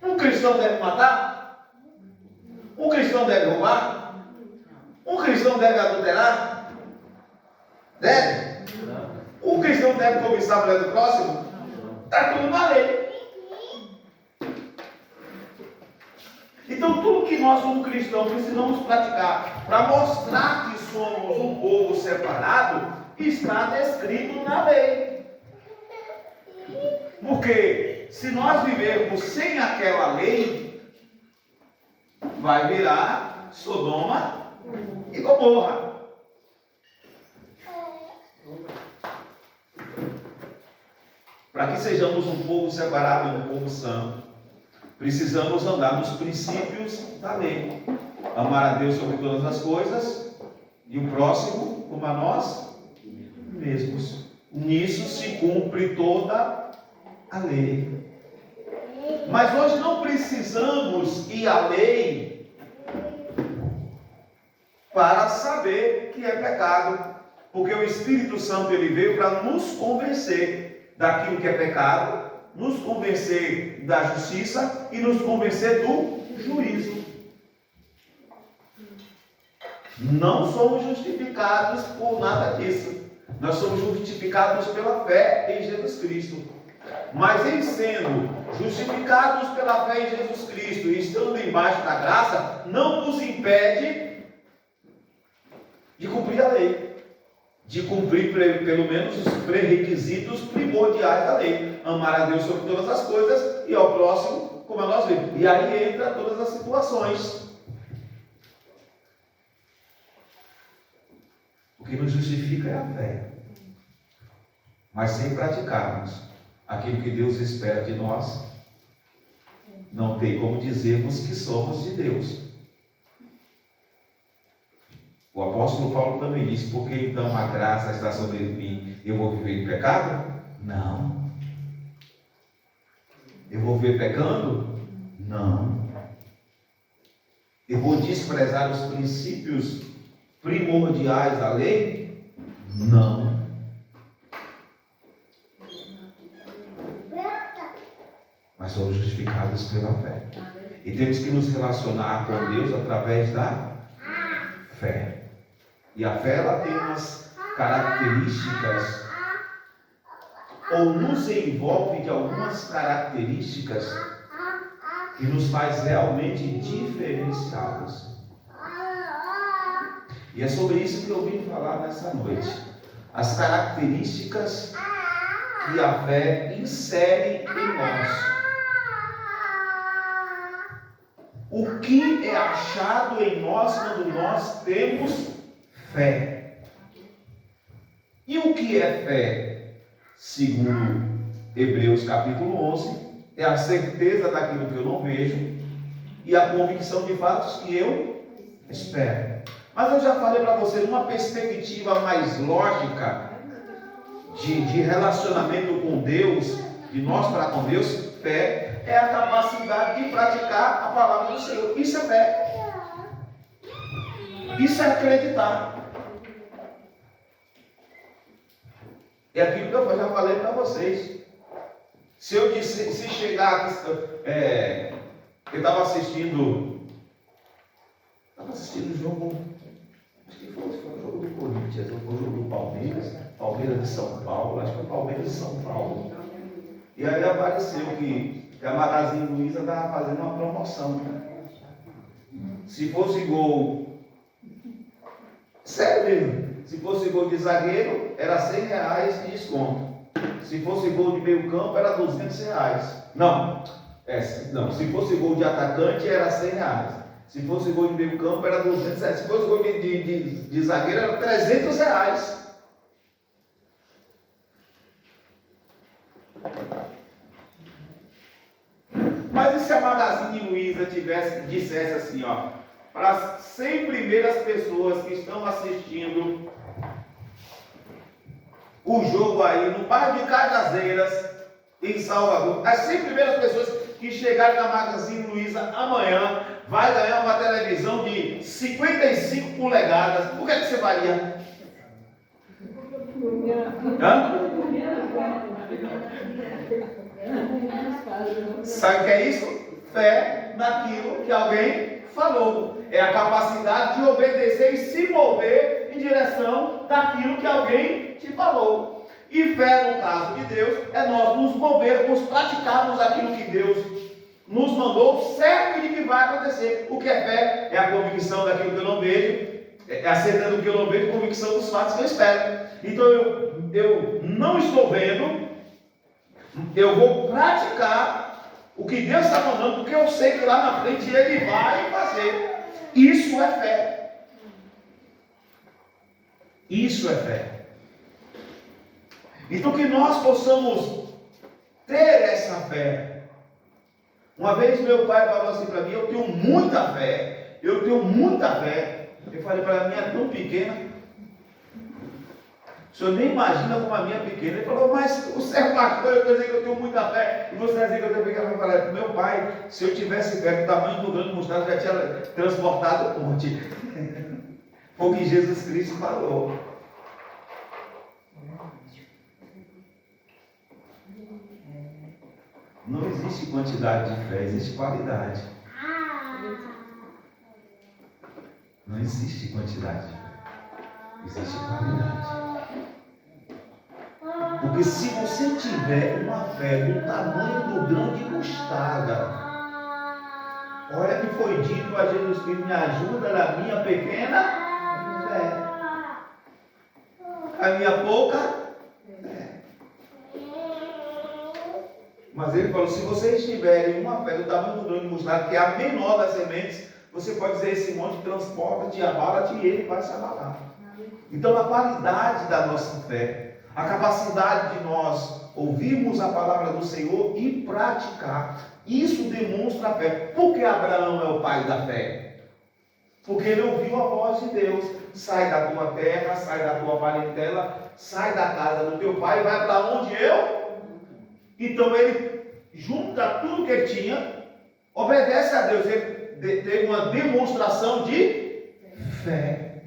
Um cristão deve matar? Um cristão deve roubar? Um cristão deve adulterar? Deve? Um cristão deve cobiçar a mulher do próximo? Está tudo na lei. Então tudo que nós como cristãos precisamos praticar para mostrar que somos um povo separado está descrito na lei. Porque se nós vivermos sem aquela lei, vai virar Sodoma e Gomorra. Para que sejamos um povo separado e um povo santo, precisamos andar nos princípios da lei. Amar a Deus sobre todas as coisas e o próximo como a nós mesmos. Nisso se cumpre toda a lei. Mas hoje não precisamos ir à lei para saber que é pecado, porque o Espírito Santo ele veio para nos convencer daquilo que é pecado, nos convencer da justiça e nos convencer do juízo. Não somos justificados por nada disso. Nós somos justificados pela fé em Jesus Cristo. Mas em sendo justificados pela fé em Jesus Cristo e estando embaixo da graça, não nos impede de cumprir a lei, de cumprir pelo menos os pré-requisitos primordiais da lei: amar a Deus sobre todas as coisas e ao próximo como a nós mesmos. E aí entra todas as situações. O que nos justifica é a fé, mas sem praticarmos aquilo que Deus espera de nós, não tem como dizermos que somos de Deus. O apóstolo Paulo também disse: porque então a graça está sobre mim, eu vou viver em pecado? Não. Eu vou viver pecando? Não. Eu vou desprezar os princípios primordiais da lei? Não. Mas somos justificados pela fé. E temos que nos relacionar com Deus através da fé. E a fé, ela tem umas características, ou nos envolve de algumas características que nos faz realmente diferenciados. E é sobre isso que eu vim falar nessa noite. As características que a fé insere em nós. O que é achado em nós quando nós temos fé? E o que é fé? Segundo Hebreus capítulo 11, é a certeza daquilo que eu não vejo e a convicção de fatos que eu espero. Mas eu já falei para você, numa perspectiva mais lógica de relacionamento com Deus, de nós para com Deus, fé é a capacidade de praticar a palavra do Senhor. Isso é fé. Isso é acreditar. É aquilo que eu já falei para vocês. Se chegar, eu estava assistindo o jogo, acho que foi o jogo do Corinthians, ou foi o jogo do Palmeiras de São Paulo, acho que foi o Palmeiras de São Paulo. E aí apareceu que a Magazine Luiza estava fazendo uma promoção, né? Se fosse gol, sério mesmo, se fosse gol de zagueiro, era R$100 de desconto. Se fosse gol de meio campo, era R$200. Não, se fosse gol de atacante, era R$100. Se fosse gol de meio campo, era R$200. Se fosse gol de zagueiro, era R$300. Mas e se a Magazine Luiza dissesse assim, ó, para as 100 primeiras pessoas que estão assistindo o jogo aí no bairro de Cajazeiras, em Salvador, as 100 primeiras pessoas que chegarem na Magazine Luiza amanhã vai ganhar uma televisão de 55 polegadas. O que é que você faria? Hã? Sabe o que é isso? Fé naquilo que alguém falou. É a capacidade de obedecer e se mover em direção daquilo que alguém te falou. E fé, no caso de Deus, é nós nos movermos, praticarmos aquilo que Deus nos mandou, certo de que vai acontecer. O que é fé? É a convicção daquilo que eu não vejo, é a certeza do que eu não vejo, convicção dos fatos que eu espero. Então eu não estou vendo, eu vou praticar o que Deus está mandando, porque eu sei que lá na frente Ele vai fazer. Isso é fé. Isso é fé. Então que nós possamos ter essa fé. Uma vez meu pai falou assim para mim: eu tenho muita fé. Eu tenho muita fé. Eu falei para mim: é tão pequena. O senhor nem imagina como a minha é pequena. Ele falou: mas você é pastor, eu estou dizendo que eu tenho muita fé. E você está dizendo que eu tenho pequena. Eu falei: meu pai, se eu tivesse fé do tamanho do grande mostarda, já tinha transportado o monte. Foi o que Jesus Cristo falou. Não existe quantidade de fé, existe qualidade. Não existe quantidade de fé, existe qualidade. O Porque se você tiver uma fé do tamanho do grão de mostarda, olha que foi dito a Jesus Cristo, me ajuda na minha pequena fé. A minha pouca fé. Mas ele falou, se vocês tiverem uma fé do tamanho do grão de mostarda, que é a menor das sementes, você pode dizer, esse monte transporta-te, abala-te, e ele vai se abalar. Então a qualidade da nossa fé, a capacidade de nós ouvirmos a palavra do Senhor e praticar, isso demonstra a fé. Por que Abraão é o pai da fé? Porque ele ouviu a voz de Deus. Sai da tua terra, sai da tua parentela, sai da casa do teu pai e vai para onde eu? Então ele junta tudo que ele tinha, obedece a Deus. Ele teve uma demonstração de fé.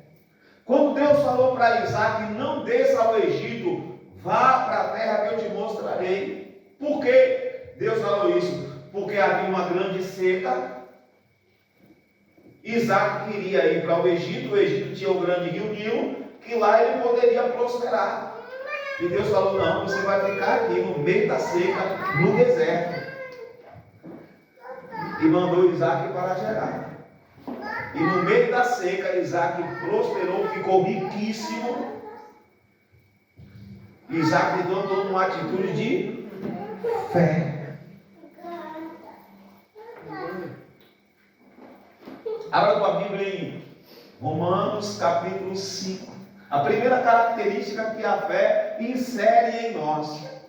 Quando Deus falou para Isaac, não desça ao Egito, vá para a terra que eu te mostrarei. Por que Deus falou isso? Porque havia uma grande seca. Isaac queria ir para o Egito tinha o grande rio Nilo, que lá ele poderia prosperar. E Deus falou, não, você vai ficar aqui no meio da seca, no deserto. E mandou Isaac para Gerar. E no meio da seca, Isaac prosperou, ficou riquíssimo. Isaac então tomou uma atitude de fé. Abra tua Bíblia em Romanos capítulo 5. A primeira característica que a fé insere em nós,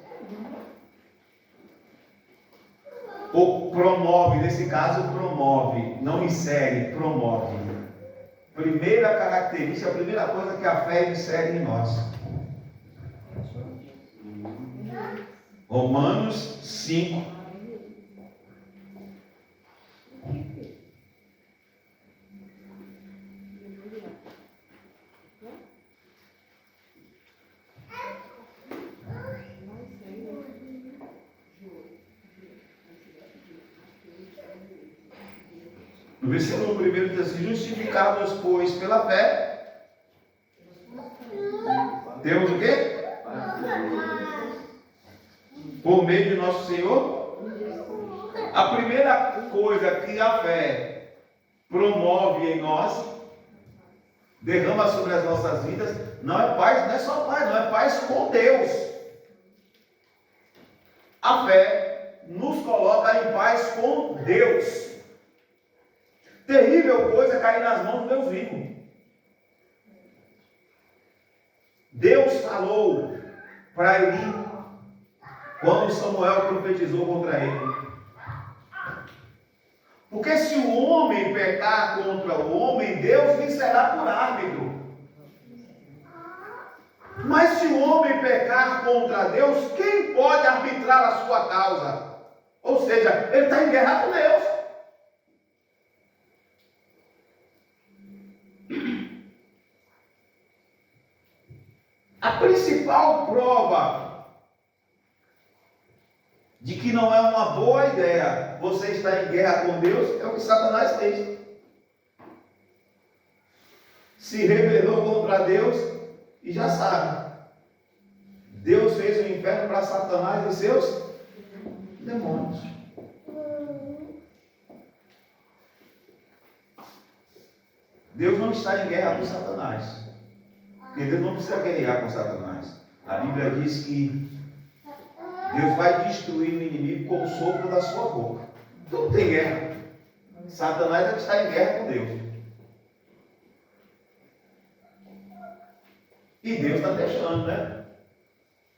ou promove, nesse caso promove, não insere, promove. Primeira característica, a primeira coisa que a fé insere em nós. Romanos 5. No versículo 1 diz assim, justificados, pois, pela fé, temos o quê? Por meio de nosso Senhor. A primeira coisa que a fé promove em nós, derrama sobre as nossas vidas, não é paz, não é só paz, não é paz com Deus. A fé nos coloca em paz com Deus. Terrível coisa é cair nas mãos do Deus vivo. Deus falou para Eli, quando Samuel profetizou contra ele. Porque se o homem pecar contra o homem, Deus lhe será por árbitro. Mas se o homem pecar contra Deus, quem pode arbitrar a sua causa? Ou seja, ele está em guerra com Deus. A principal prova de que não é uma boa ideia você estar em guerra com Deus é o que Satanás fez. Se rebelou contra Deus e já sabe. Deus fez o inferno para Satanás e seus demônios. Deus não está em guerra com Satanás. Porque Deus não precisa guerrear com Satanás. A Bíblia diz que Deus vai destruir o inimigo com o sopro da sua boca. Então não tem guerra. Satanás é que está em guerra com Deus. E Deus está deixando, né?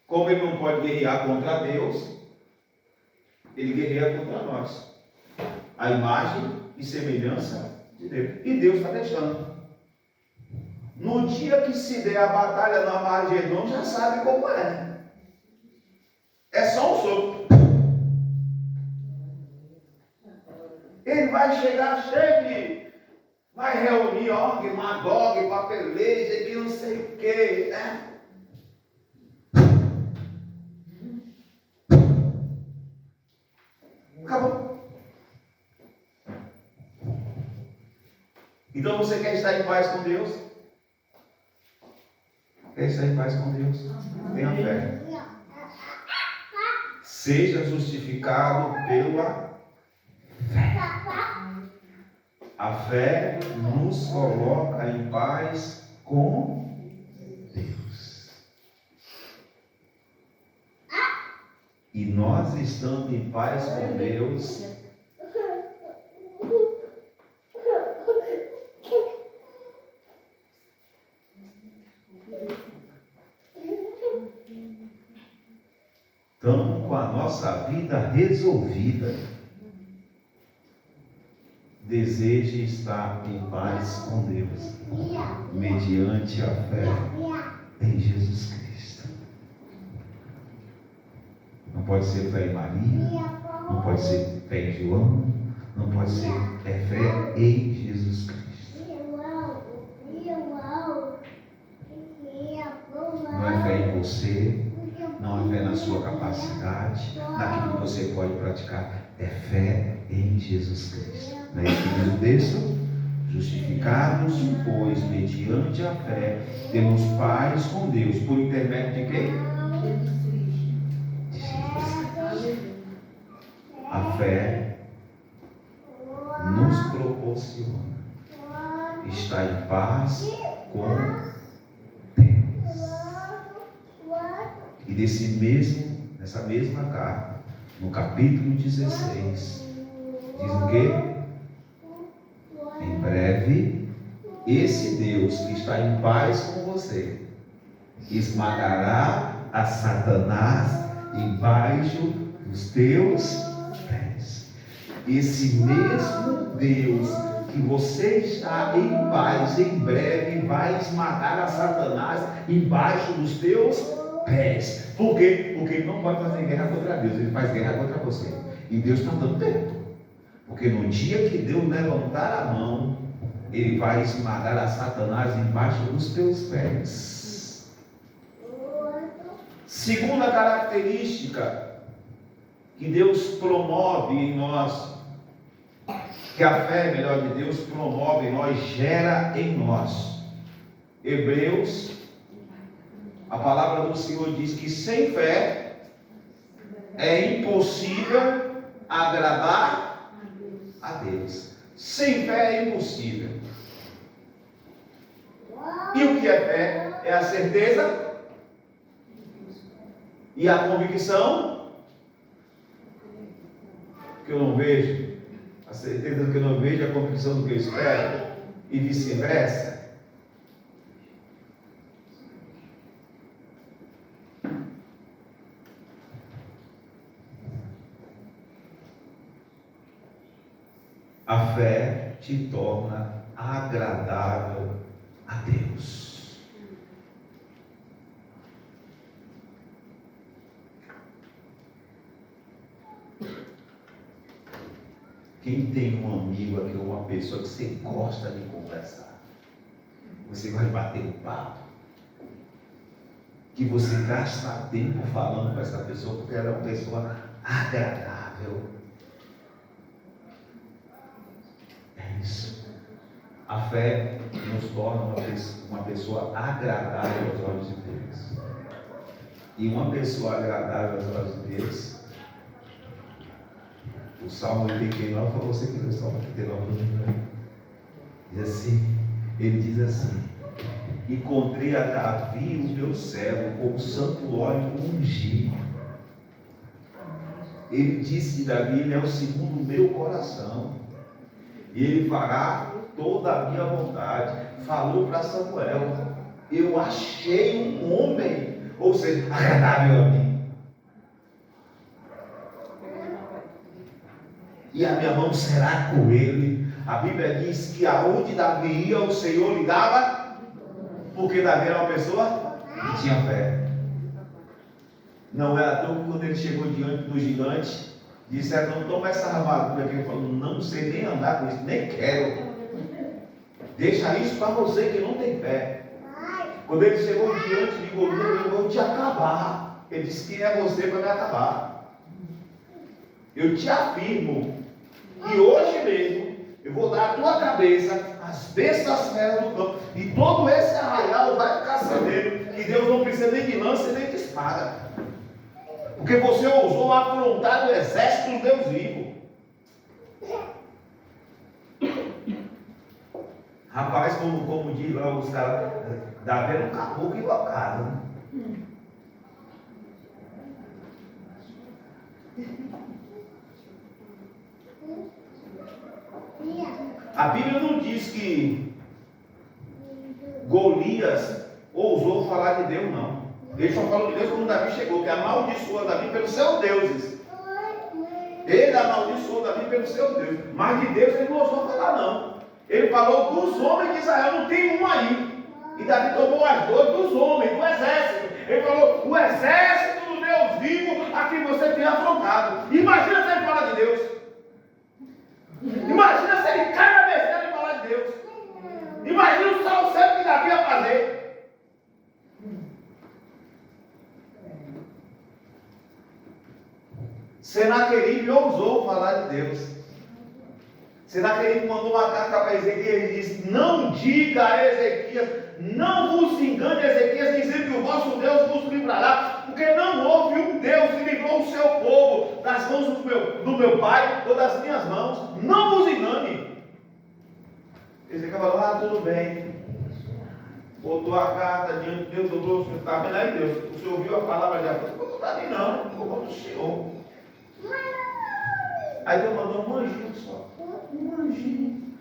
Como ele não pode guerrear contra Deus, ele guerreia contra nós. A imagem e semelhança de Deus. E Deus está deixando. No dia que se der a batalha no Armagedon, já sabe como é. É só um sopro. Ele vai chegar cheio de... Vai reunir Og, Magog, papeleja, que não sei o que, né? Acabou. Então você quer estar em paz com Deus? Quer estar em paz com Deus? Tenha fé. seja justificado pela fé. A fé nos coloca em paz com Deus. E nós estando em paz com Deus, estamos com a nossa vida resolvida. Deseje estar em paz com Deus, mediante a fé em Jesus Cristo. Não pode ser fé em Maria, não pode ser fé em João, não pode ser fé em Jesus Cristo. Não é fé em você, não é fé na sua capacidade, naquilo que você pode praticar, é fé em Jesus Cristo. Não é isso que diz o texto? Justificados, pois, mediante a fé, temos paz com Deus, por intermédio de quem? De Jesus Cristo. A fé nos proporciona estar em paz com Deus. E nessa mesma carta, no capítulo 16, diz o quê? Em breve, esse Deus que está em paz com você esmagará a Satanás embaixo dos teus pés. Esse mesmo Deus que você está em paz, em breve vai esmagar a Satanás embaixo dos teus pés. Por quê? Porque ele não pode fazer guerra contra Deus, ele faz guerra contra você. E Deus está dando tempo. Porque no dia que Deus levantar a mão, ele vai esmagar a Satanás embaixo dos teus pés. Segunda característica que Deus promove em nós, que a fé, melhor de Deus, promove em nós, gera em nós. Hebreus, a palavra do Senhor diz que sem fé é impossível agradar a Deus. Sem fé é impossível. E o que é fé? É a certeza e a convicção que eu não vejo, a certeza do que eu não vejo, a convicção do que eu espero, e vice-versa. A fé te torna agradável a Deus. Quem tem um amigo aqui, ou uma pessoa que você gosta de conversar, você vai bater um papo, que você gasta tempo falando com essa pessoa, porque ela é uma pessoa agradável. Isso. A fé nos torna uma pessoa agradável aos olhos de Deus. E uma pessoa agradável aos olhos de Deus, o Salmo 89, para você que leu o Salmo 89, ele diz assim: encontrei a Davi, o meu servo, com o santo óleo ungido. Ele disse que Davi, ele é o segundo meu coração. E ele fará toda a minha vontade. Falou para Samuel: eu achei um homem, ou seja, agradável a mim, e a minha mão será com ele. A Bíblia diz que aonde Davi ia, o Senhor lhe dava, porque Davi era uma pessoa que tinha fé. Não é à toa que quando ele chegou diante do gigante, disseram: não toma essa armadura aqui. Ele falou: não sei nem andar com isso, nem quero. Deixa isso para você que não tem fé. Quando ele chegou diante de Golias, eu vou te acabar. Ele disse: quem é você para me acabar? Eu te afirmo que hoje mesmo eu vou dar a tua cabeça às bestas feras do campo, e todo esse arraial vai ficar sabendo que Deus não precisa nem de lança nem de espada, Porque você ousou afrontar o exército do Deus vivo. Rapaz, como diz lá os caras, Davi era um caboclo invocado, né? A Bíblia não diz que Golias ousou falar de Deus, não. Ele só falou de Deus quando Davi chegou, que amaldiçoou Davi pelos seus deuses. Ele amaldiçoou Davi pelos seus deuses. Mas de Deus ele não ousou falar, não. Ele falou dos homens de Israel, não tem um aí. E Davi tomou as dores dos homens, do exército. Ele falou, o exército do Deus vivo a quem você tem afrontado. Imagina se ele falar de Deus. Imagina se ele cai na besteira e falar de Deus. Imagina o salseiro que Davi ia fazer. Senaqueribe ousou falar de Deus. Senaqueribe mandou uma carta para Ezequias e disse: não diga a Ezequias, não vos engane, Ezequias, dizendo que o vosso Deus vos livrará, porque não houve um Deus que livrou o seu povo das mãos do meu pai ou das minhas mãos. Não vos engane. Ezequias falou: tudo bem. Botou a carta diante de Deus, dobrou o senhor, está vendo aí, Deus? O senhor ouviu a palavra de Deus? Não está ali não, ficou contra o Senhor. Aí Deus mandou um anjinho só. Um anjinho.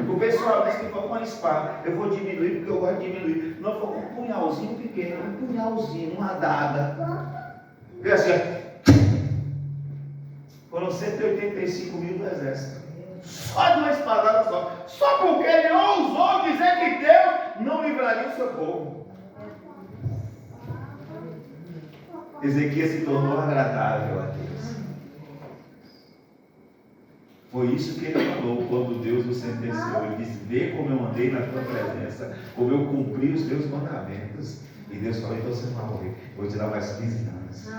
O pessoal disse que foi com a espada. Eu vou diminuir porque eu gosto de diminuir. Não, foi com um punhalzinho pequeno, um punhalzinho, uma adaga. E assim, foram 185 mil do exército. Só de uma espadada só. Só porque ele ousou dizer que Deus não livraria o seu povo. Ezequias se tornou agradável a Deus. Foi isso que ele falou quando Deus o sentenciou. Ele disse: vê como eu andei na tua presença, como eu cumpri os teus mandamentos. E Deus falou: então você vai morrer. Eu vou te dar mais 15 anos.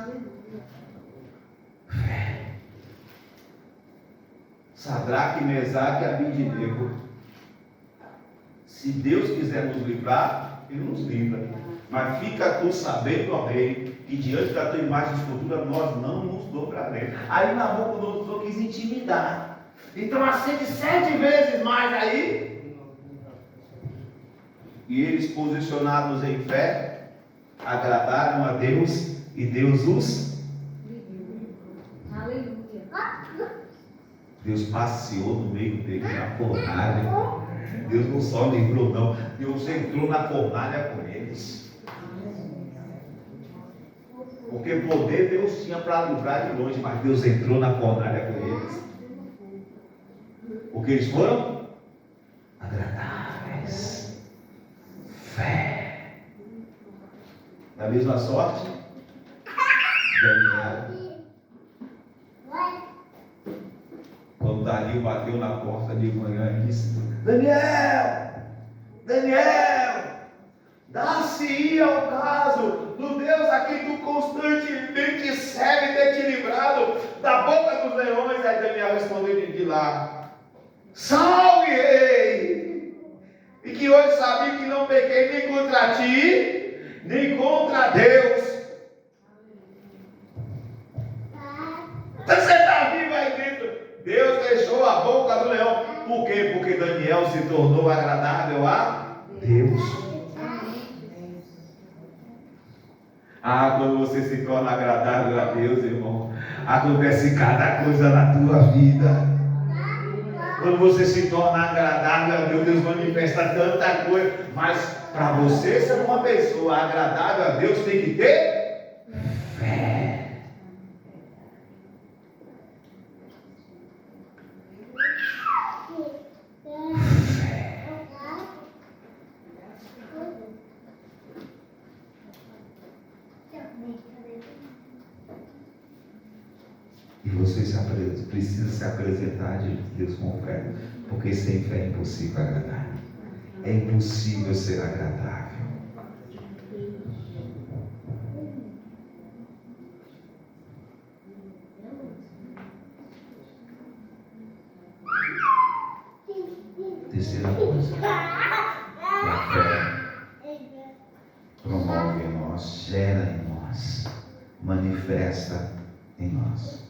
Fé. Sadraque, Mesaque e Abednego. Se Deus quiser nos livrar, Ele nos livra. Mas fica tu sabendo, ó rei, que diante da tua imagem de escultura nós não nos dobraremos. Aí Nabucodonosor quis intimidar. Então acende 7 vezes mais aí. E eles, posicionados em fé, agradaram a Deus e Deus os. Aleluia. Deus passeou no meio deles na fornalha. Deus não só livrou, não. Deus entrou na fornalha com eles. Porque poder Deus tinha para livrar de longe, mas Deus entrou na fornalha com eles. Porque eles foram agradáveis. Fé. Da mesma sorte, Daniel. Quando Dario bateu na porta de manhã e disse: Daniel, dá-se ao caso do Deus a quem tu constantemente serve ter te livrado da boca dos leões. Aí Daniel respondeu de lá: salve, rei, e que hoje sabia que não pequei nem contra ti, nem contra Deus. Você está vivo aí dentro. Deus deixou a boca do leão. Por quê? Porque Daniel se tornou agradável a Deus. Quando você se torna agradável a Deus, irmão, acontece cada coisa na tua vida. Quando você se torna agradável a Deus, Deus manifesta tanta coisa. Mas para você ser uma pessoa agradável a Deus, tem que ter fé. E você precisa se apresentar diante de Deus com fé, porque sem fé é impossível agradar. É impossível ser agradável. Terceira coisa, a fé promove em nós, gera em nós paz manifesta em nós.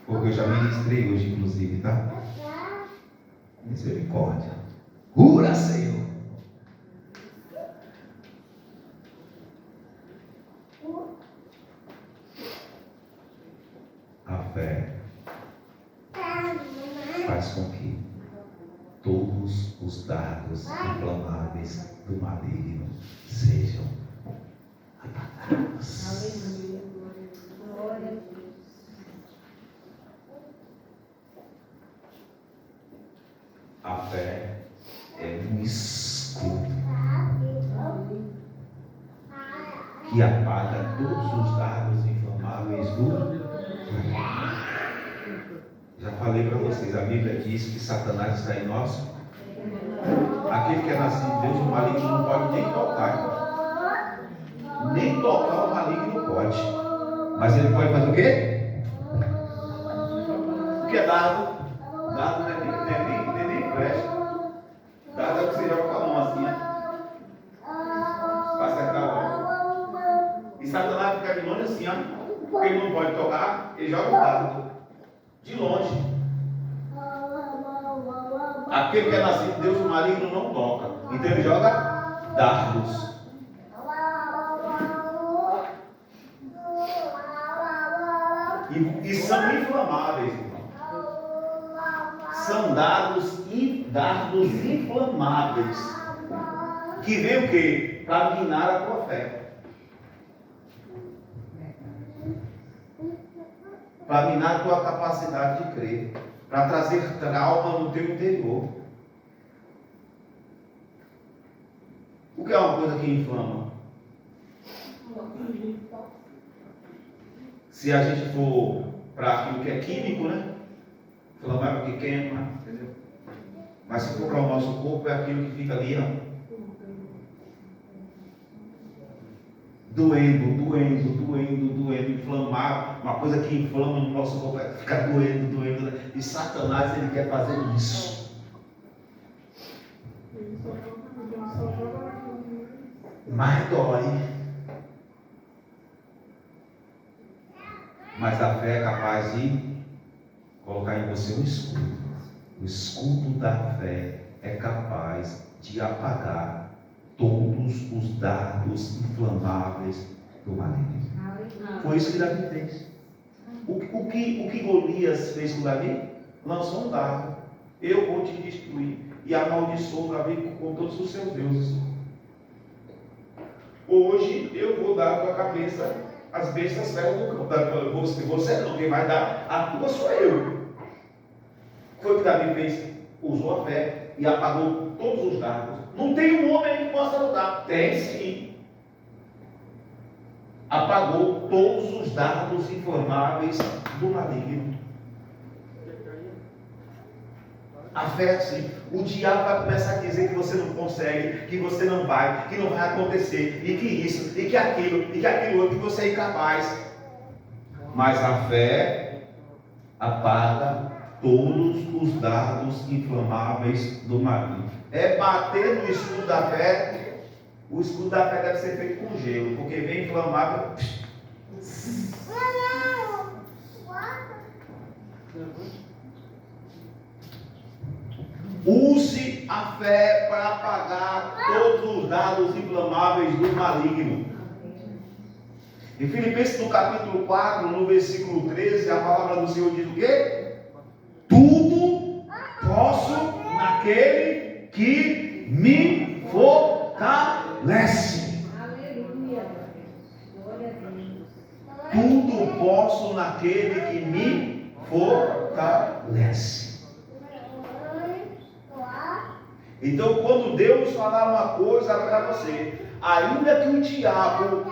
Porque eu já ministrei hoje, inclusive, tá? Misericórdia. Cura, Senhor. A fé faz com que todos os dardos inflamáveis do maligno sejam apagados. A fé é um escudo que apaga todos os dardos inflamáveis do maligno. Já falei para vocês, a Bíblia diz que Satanás está em nós. Aquele que é nascido de Deus, o maligno não pode nem tocar. Nem tocar o maligno pode. Mas ele pode fazer o quê? O que é dado? Dado não é nem flecha. Dado é que você joga com a mão assim, ó. Para acertar o alvo. E Satanás fica de longe assim, ó. Porque ele não pode tocar, ele joga o dado. De longe. Aquele que é nascido de Deus, o maligno não toca. Então ele joga dardos. E são inflamáveis, irmão. São dardos inflamáveis. Que vem o quê? Para minar a tua fé. Para minar a tua capacidade de crer, para trazer trauma no teu interior. O que é uma coisa que inflama? Se a gente for para aquilo que é químico, né? Inflamar é o que queima, entendeu? Mas se for para o nosso corpo, é aquilo que fica ali, ó. Doendo, inflamar, uma coisa que inflama no nosso corpo, fica doendo, e Satanás, ele quer fazer isso. Mas dói. Mas a fé é capaz de colocar em você um escudo. O escudo da fé é capaz de apagar todos os dardos inflamáveis do maligno. Foi isso que Davi fez. O que Golias fez com Davi? Lançou um dardo. Eu vou te destruir. E amaldiçoou Davi com todos os seus deuses. Hoje eu vou dar a tua cabeça as bestas feras do campo. Você não, quem vai dar a tua sou eu. Foi o que Davi fez. Usou a fé e apagou todos os dardos. Não tem um homem que possa lutar. Tem sim. Apagou todos os dardos inflamáveis do maligno. A fé é assim. O diabo vai começar a dizer que você não consegue, que você não vai, que não vai acontecer, e que isso, e que aquilo outro, que você é incapaz. Mas a fé apaga todos os dardos inflamáveis do maligno. É bater no escudo da fé. O escudo da fé deve ser feito com gelo, porque vem inflamável. Use a fé para apagar todos os dardos inflamáveis do maligno. Em Filipenses, no capítulo 4, no versículo 13, a palavra do Senhor diz o quê? Tudo posso naquele que me fortalece. Tudo posso naquele que me fortalece. Então, quando Deus falar uma coisa para você, ainda que o diabo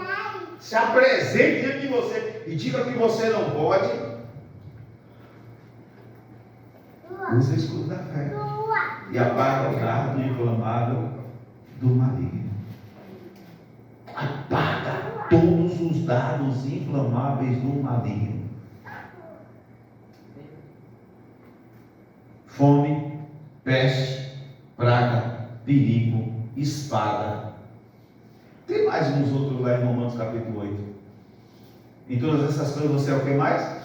se apresente diante de você e diga que você não pode, use o escudo da fé e apaga o dardo inflamável do maligno. Apaga todos os dardos inflamáveis do maligno. Fome, peste, praga, perigo, espada. Tem mais uns outros lá em Romanos capítulo 8. Em todas essas coisas você é o que mais?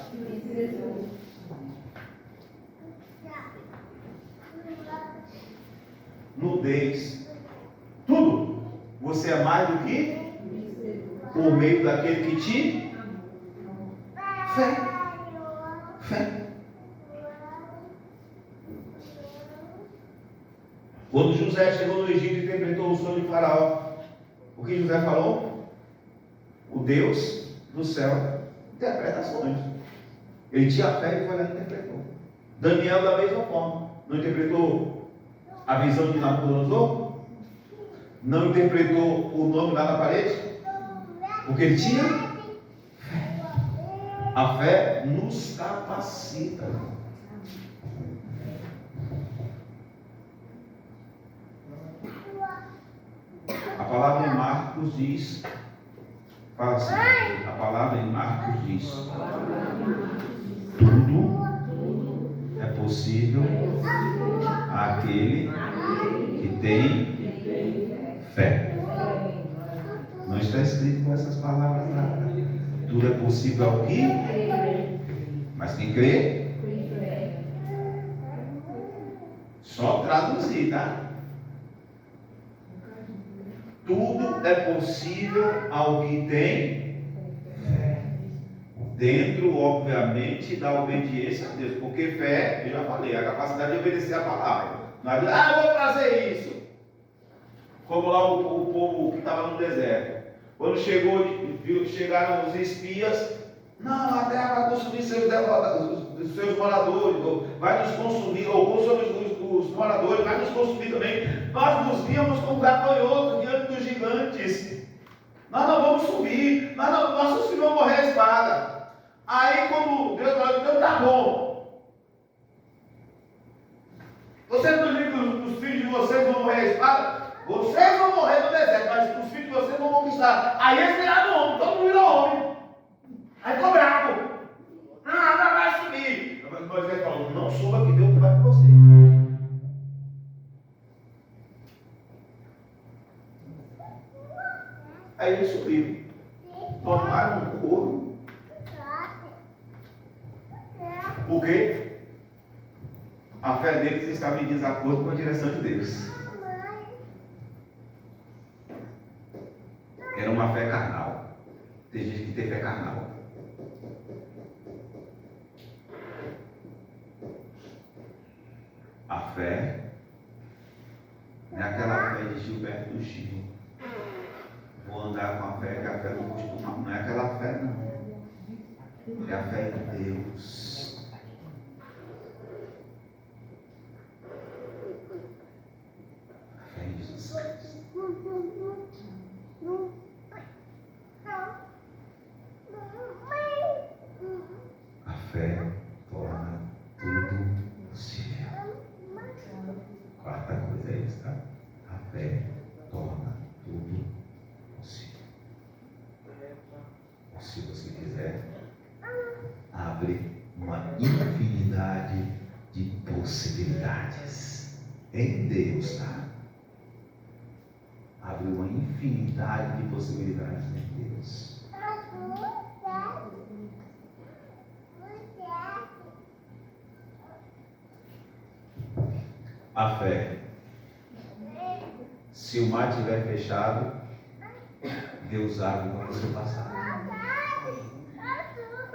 Nudez. Tudo. Você é mais do que por meio daquele que te fé. Fé. Quando José chegou no Egito e interpretou o sonho de Faraó, o que José falou? O Deus do céu interpreta sonhos. Ele tinha fé e foi lá e interpretou. Daniel da mesma forma. Não interpretou a visão de Nabucodonosor? Não interpretou o nome lá na parede? Porque ele tinha fé. A fé nos capacita. A palavra em Marcos diz, fala assim, a palavra em Marcos diz, tudo é possível àquele que tem fé. Não está escrito com essas palavras nada. Tudo é possível ao que? Mas quem crê? Só traduzir, tá? Tudo é possível ao que tem fé. Dentro, obviamente, da obediência a Deus. Porque fé, eu já falei, é a capacidade de obedecer a palavra. Não é, eu vou fazer isso. Como lá o povo que estava no deserto. Quando chegaram os espias, não, a terra vai consumir seus moradores, vai nos consumir, ou consumir os moradores, vai nos consumir também. Nós nos víamos como gafanhotos diante dos gigantes. Nós não vamos subir, nossos filhos vão morrer à espada. Aí quando Deus falou, então tá bom. Vocês não dizem que os filhos de vocês vão morrer à espada? Vocês vão morrer no deserto, mas os filhos de vocês vão conquistar. Aí eles viraram homem, todo mundo virou homem. Aí ficou bravo. Não vai subir. Mas Moisés falou, não suba que Deus vai com você. Aí eles subiram. Tomaram um couro. Por quê? A fé deles estava em desacordo com a direção de Deus. Era uma fé carnal. Tem gente que tem fé carnal. A fé não é aquela fé de Gilberto do Gil. Vou andar com a fé, que a fé não costuma. Não é aquela fé, não. É a fé em Deus. A fé em Jesus Cristo. A fé torna tudo possível. Quarta coisa é isso, tá? A fé torna tudo possível. Se você quiser, abre uma infinidade de possibilidades em Deus, tá? Abre uma infinidade de possibilidades em Deus. A fé. Se o mar estiver fechado, Deus abre para você passar.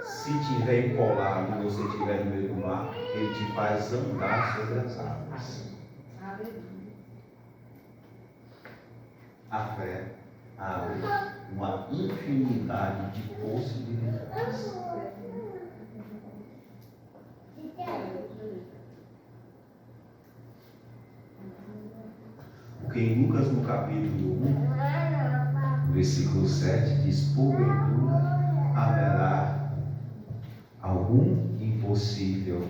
Se estiver empolado e você estiver no meio do mar, Ele te faz andar sobre as águas. A fé abre uma infinidade de possibilidades. Porque em Lucas, no capítulo 1, versículo 7, diz: porventura haverá algum impossível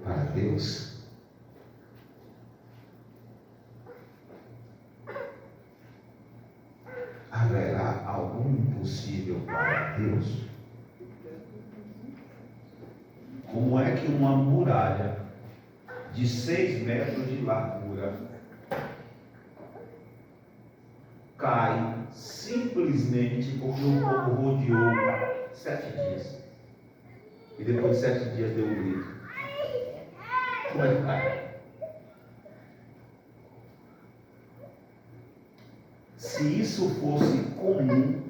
para Deus? Haverá algum impossível para Deus? Como é que uma muralha de 6 metros de largura cai simplesmente porque o povo rodeou 7 dias. E depois de 7 dias deu um grito. Como é que vai? Se isso fosse comum,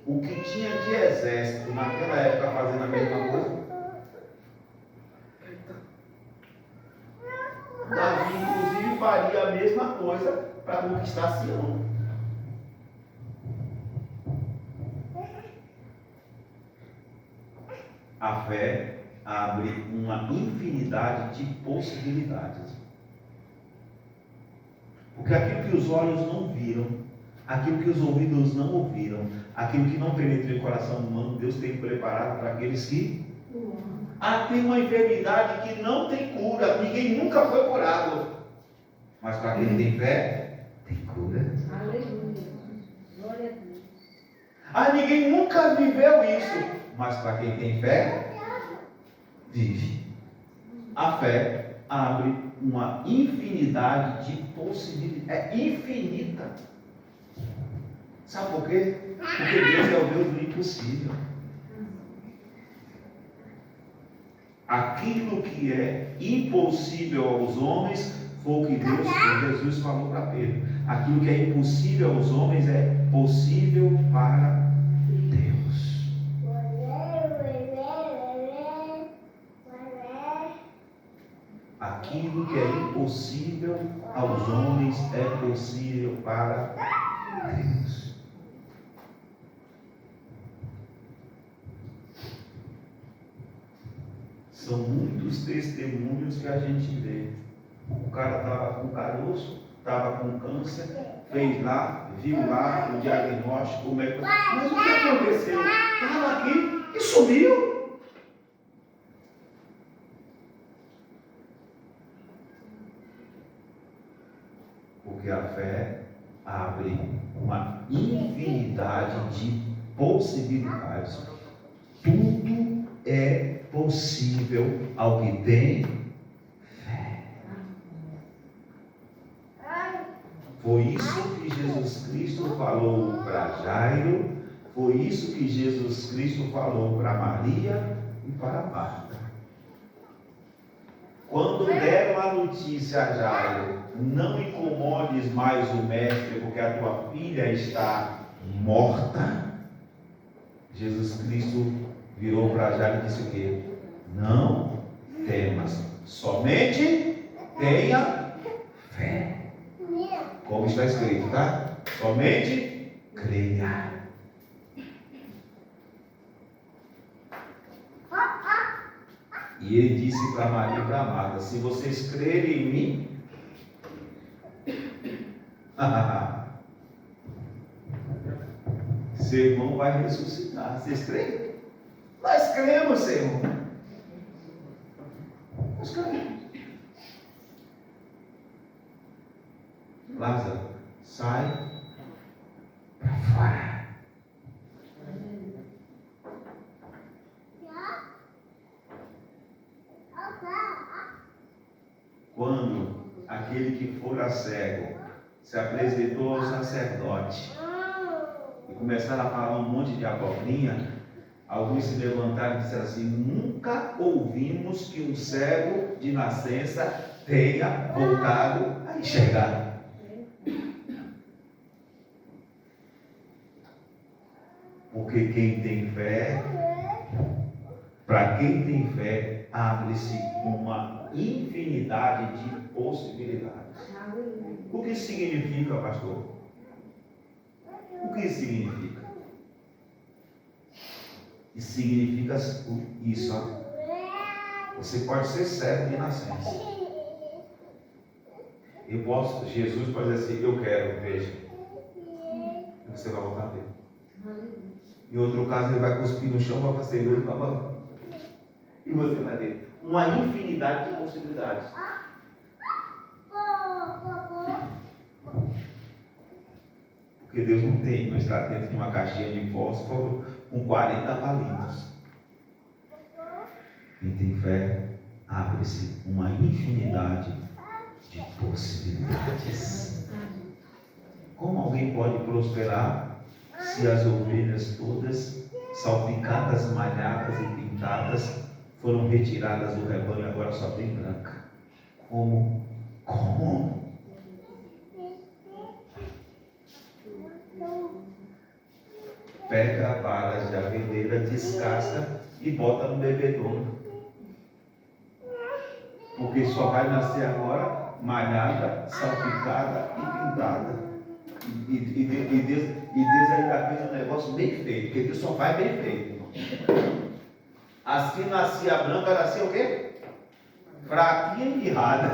o que tinha de exército naquela época fazendo a mesma coisa, Davi inclusive faria a mesma coisa para conquistar Sião. A fé abre uma infinidade de possibilidades. Porque aquilo que os olhos não viram, aquilo que os ouvidos não ouviram, aquilo que não penetrou em coração humano, Deus tem preparado para aqueles que... tem uma enfermidade que não tem cura, ninguém nunca foi curado. Mas para quem tem fé, tem cura. Aleluia. Glória a Deus. Ninguém nunca viveu isso. Mas para quem tem fé, vive. A fé abre uma infinidade de possibilidades. É infinita. Sabe por quê? Porque Deus é o Deus do impossível. Aquilo que é impossível aos homens foi o que Jesus falou para Pedro. Aquilo que é impossível aos homens é possível para Deus. Aquilo que é impossível aos homens é possível para Deus. São muitos testemunhos que a gente vê. O cara estava com caroço, estava com câncer, fez lá, viu lá o diagnóstico, o médico. Mas o que aconteceu? Estava aqui e sumiu. Porque a fé abre uma infinidade de possibilidades. Tudo é possível ao que tem fé. Foi isso que Jesus Cristo falou para Jairo, foi isso que Jesus Cristo falou para Maria e para Marta. Quando deram a notícia a Jairo, não incomodes mais o mestre, porque a tua filha está morta, Jesus Cristo virou para Jairo e disse o quê? Não temas, somente tenha fé. Como está escrito, tá? Somente creia. E ele disse para Maria e para Marta: se vocês crerem em mim, seu irmão vai ressuscitar. Vocês creem? Nós cremos, Senhor. Nós cremos. Lázaro, sai para fora. Quando aquele que fora cego se apresentou ao sacerdote e começaram a falar um monte de abobrinha, alguns se levantaram e disseram assim: nunca ouvimos que um cego de nascença tenha voltado a enxergar. Porque quem tem fé, para quem tem fé, abre-se uma infinidade de possibilidades. O que significa, pastor? O que significa? E significa isso, ó. Você pode ser cego de nascença. Jesus pode dizer assim: eu quero, veja. E você vai voltar a ver. Em outro caso, ele vai cuspir no chão, vai fazer olho com a mão. E você vai ver uma infinidade de possibilidades. Porque Deus não está dentro de uma caixinha de fósforo com 40 palitos. Quem tem fé, abre-se uma infinidade de possibilidades. Como alguém pode prosperar se as ovelhas todas, salpicadas, malhadas e pintadas, foram retiradas do rebanho e agora só tem branca? Como? Pega varas de abelheira, descasca e bota no bebedouro. Porque só vai nascer agora malhada, salpicada e pintada. E Deus ainda fez um negócio bem feito, porque Deus só faz bem feito. Assim nascia branca, nascia o quê? Fraquinha e mirrada.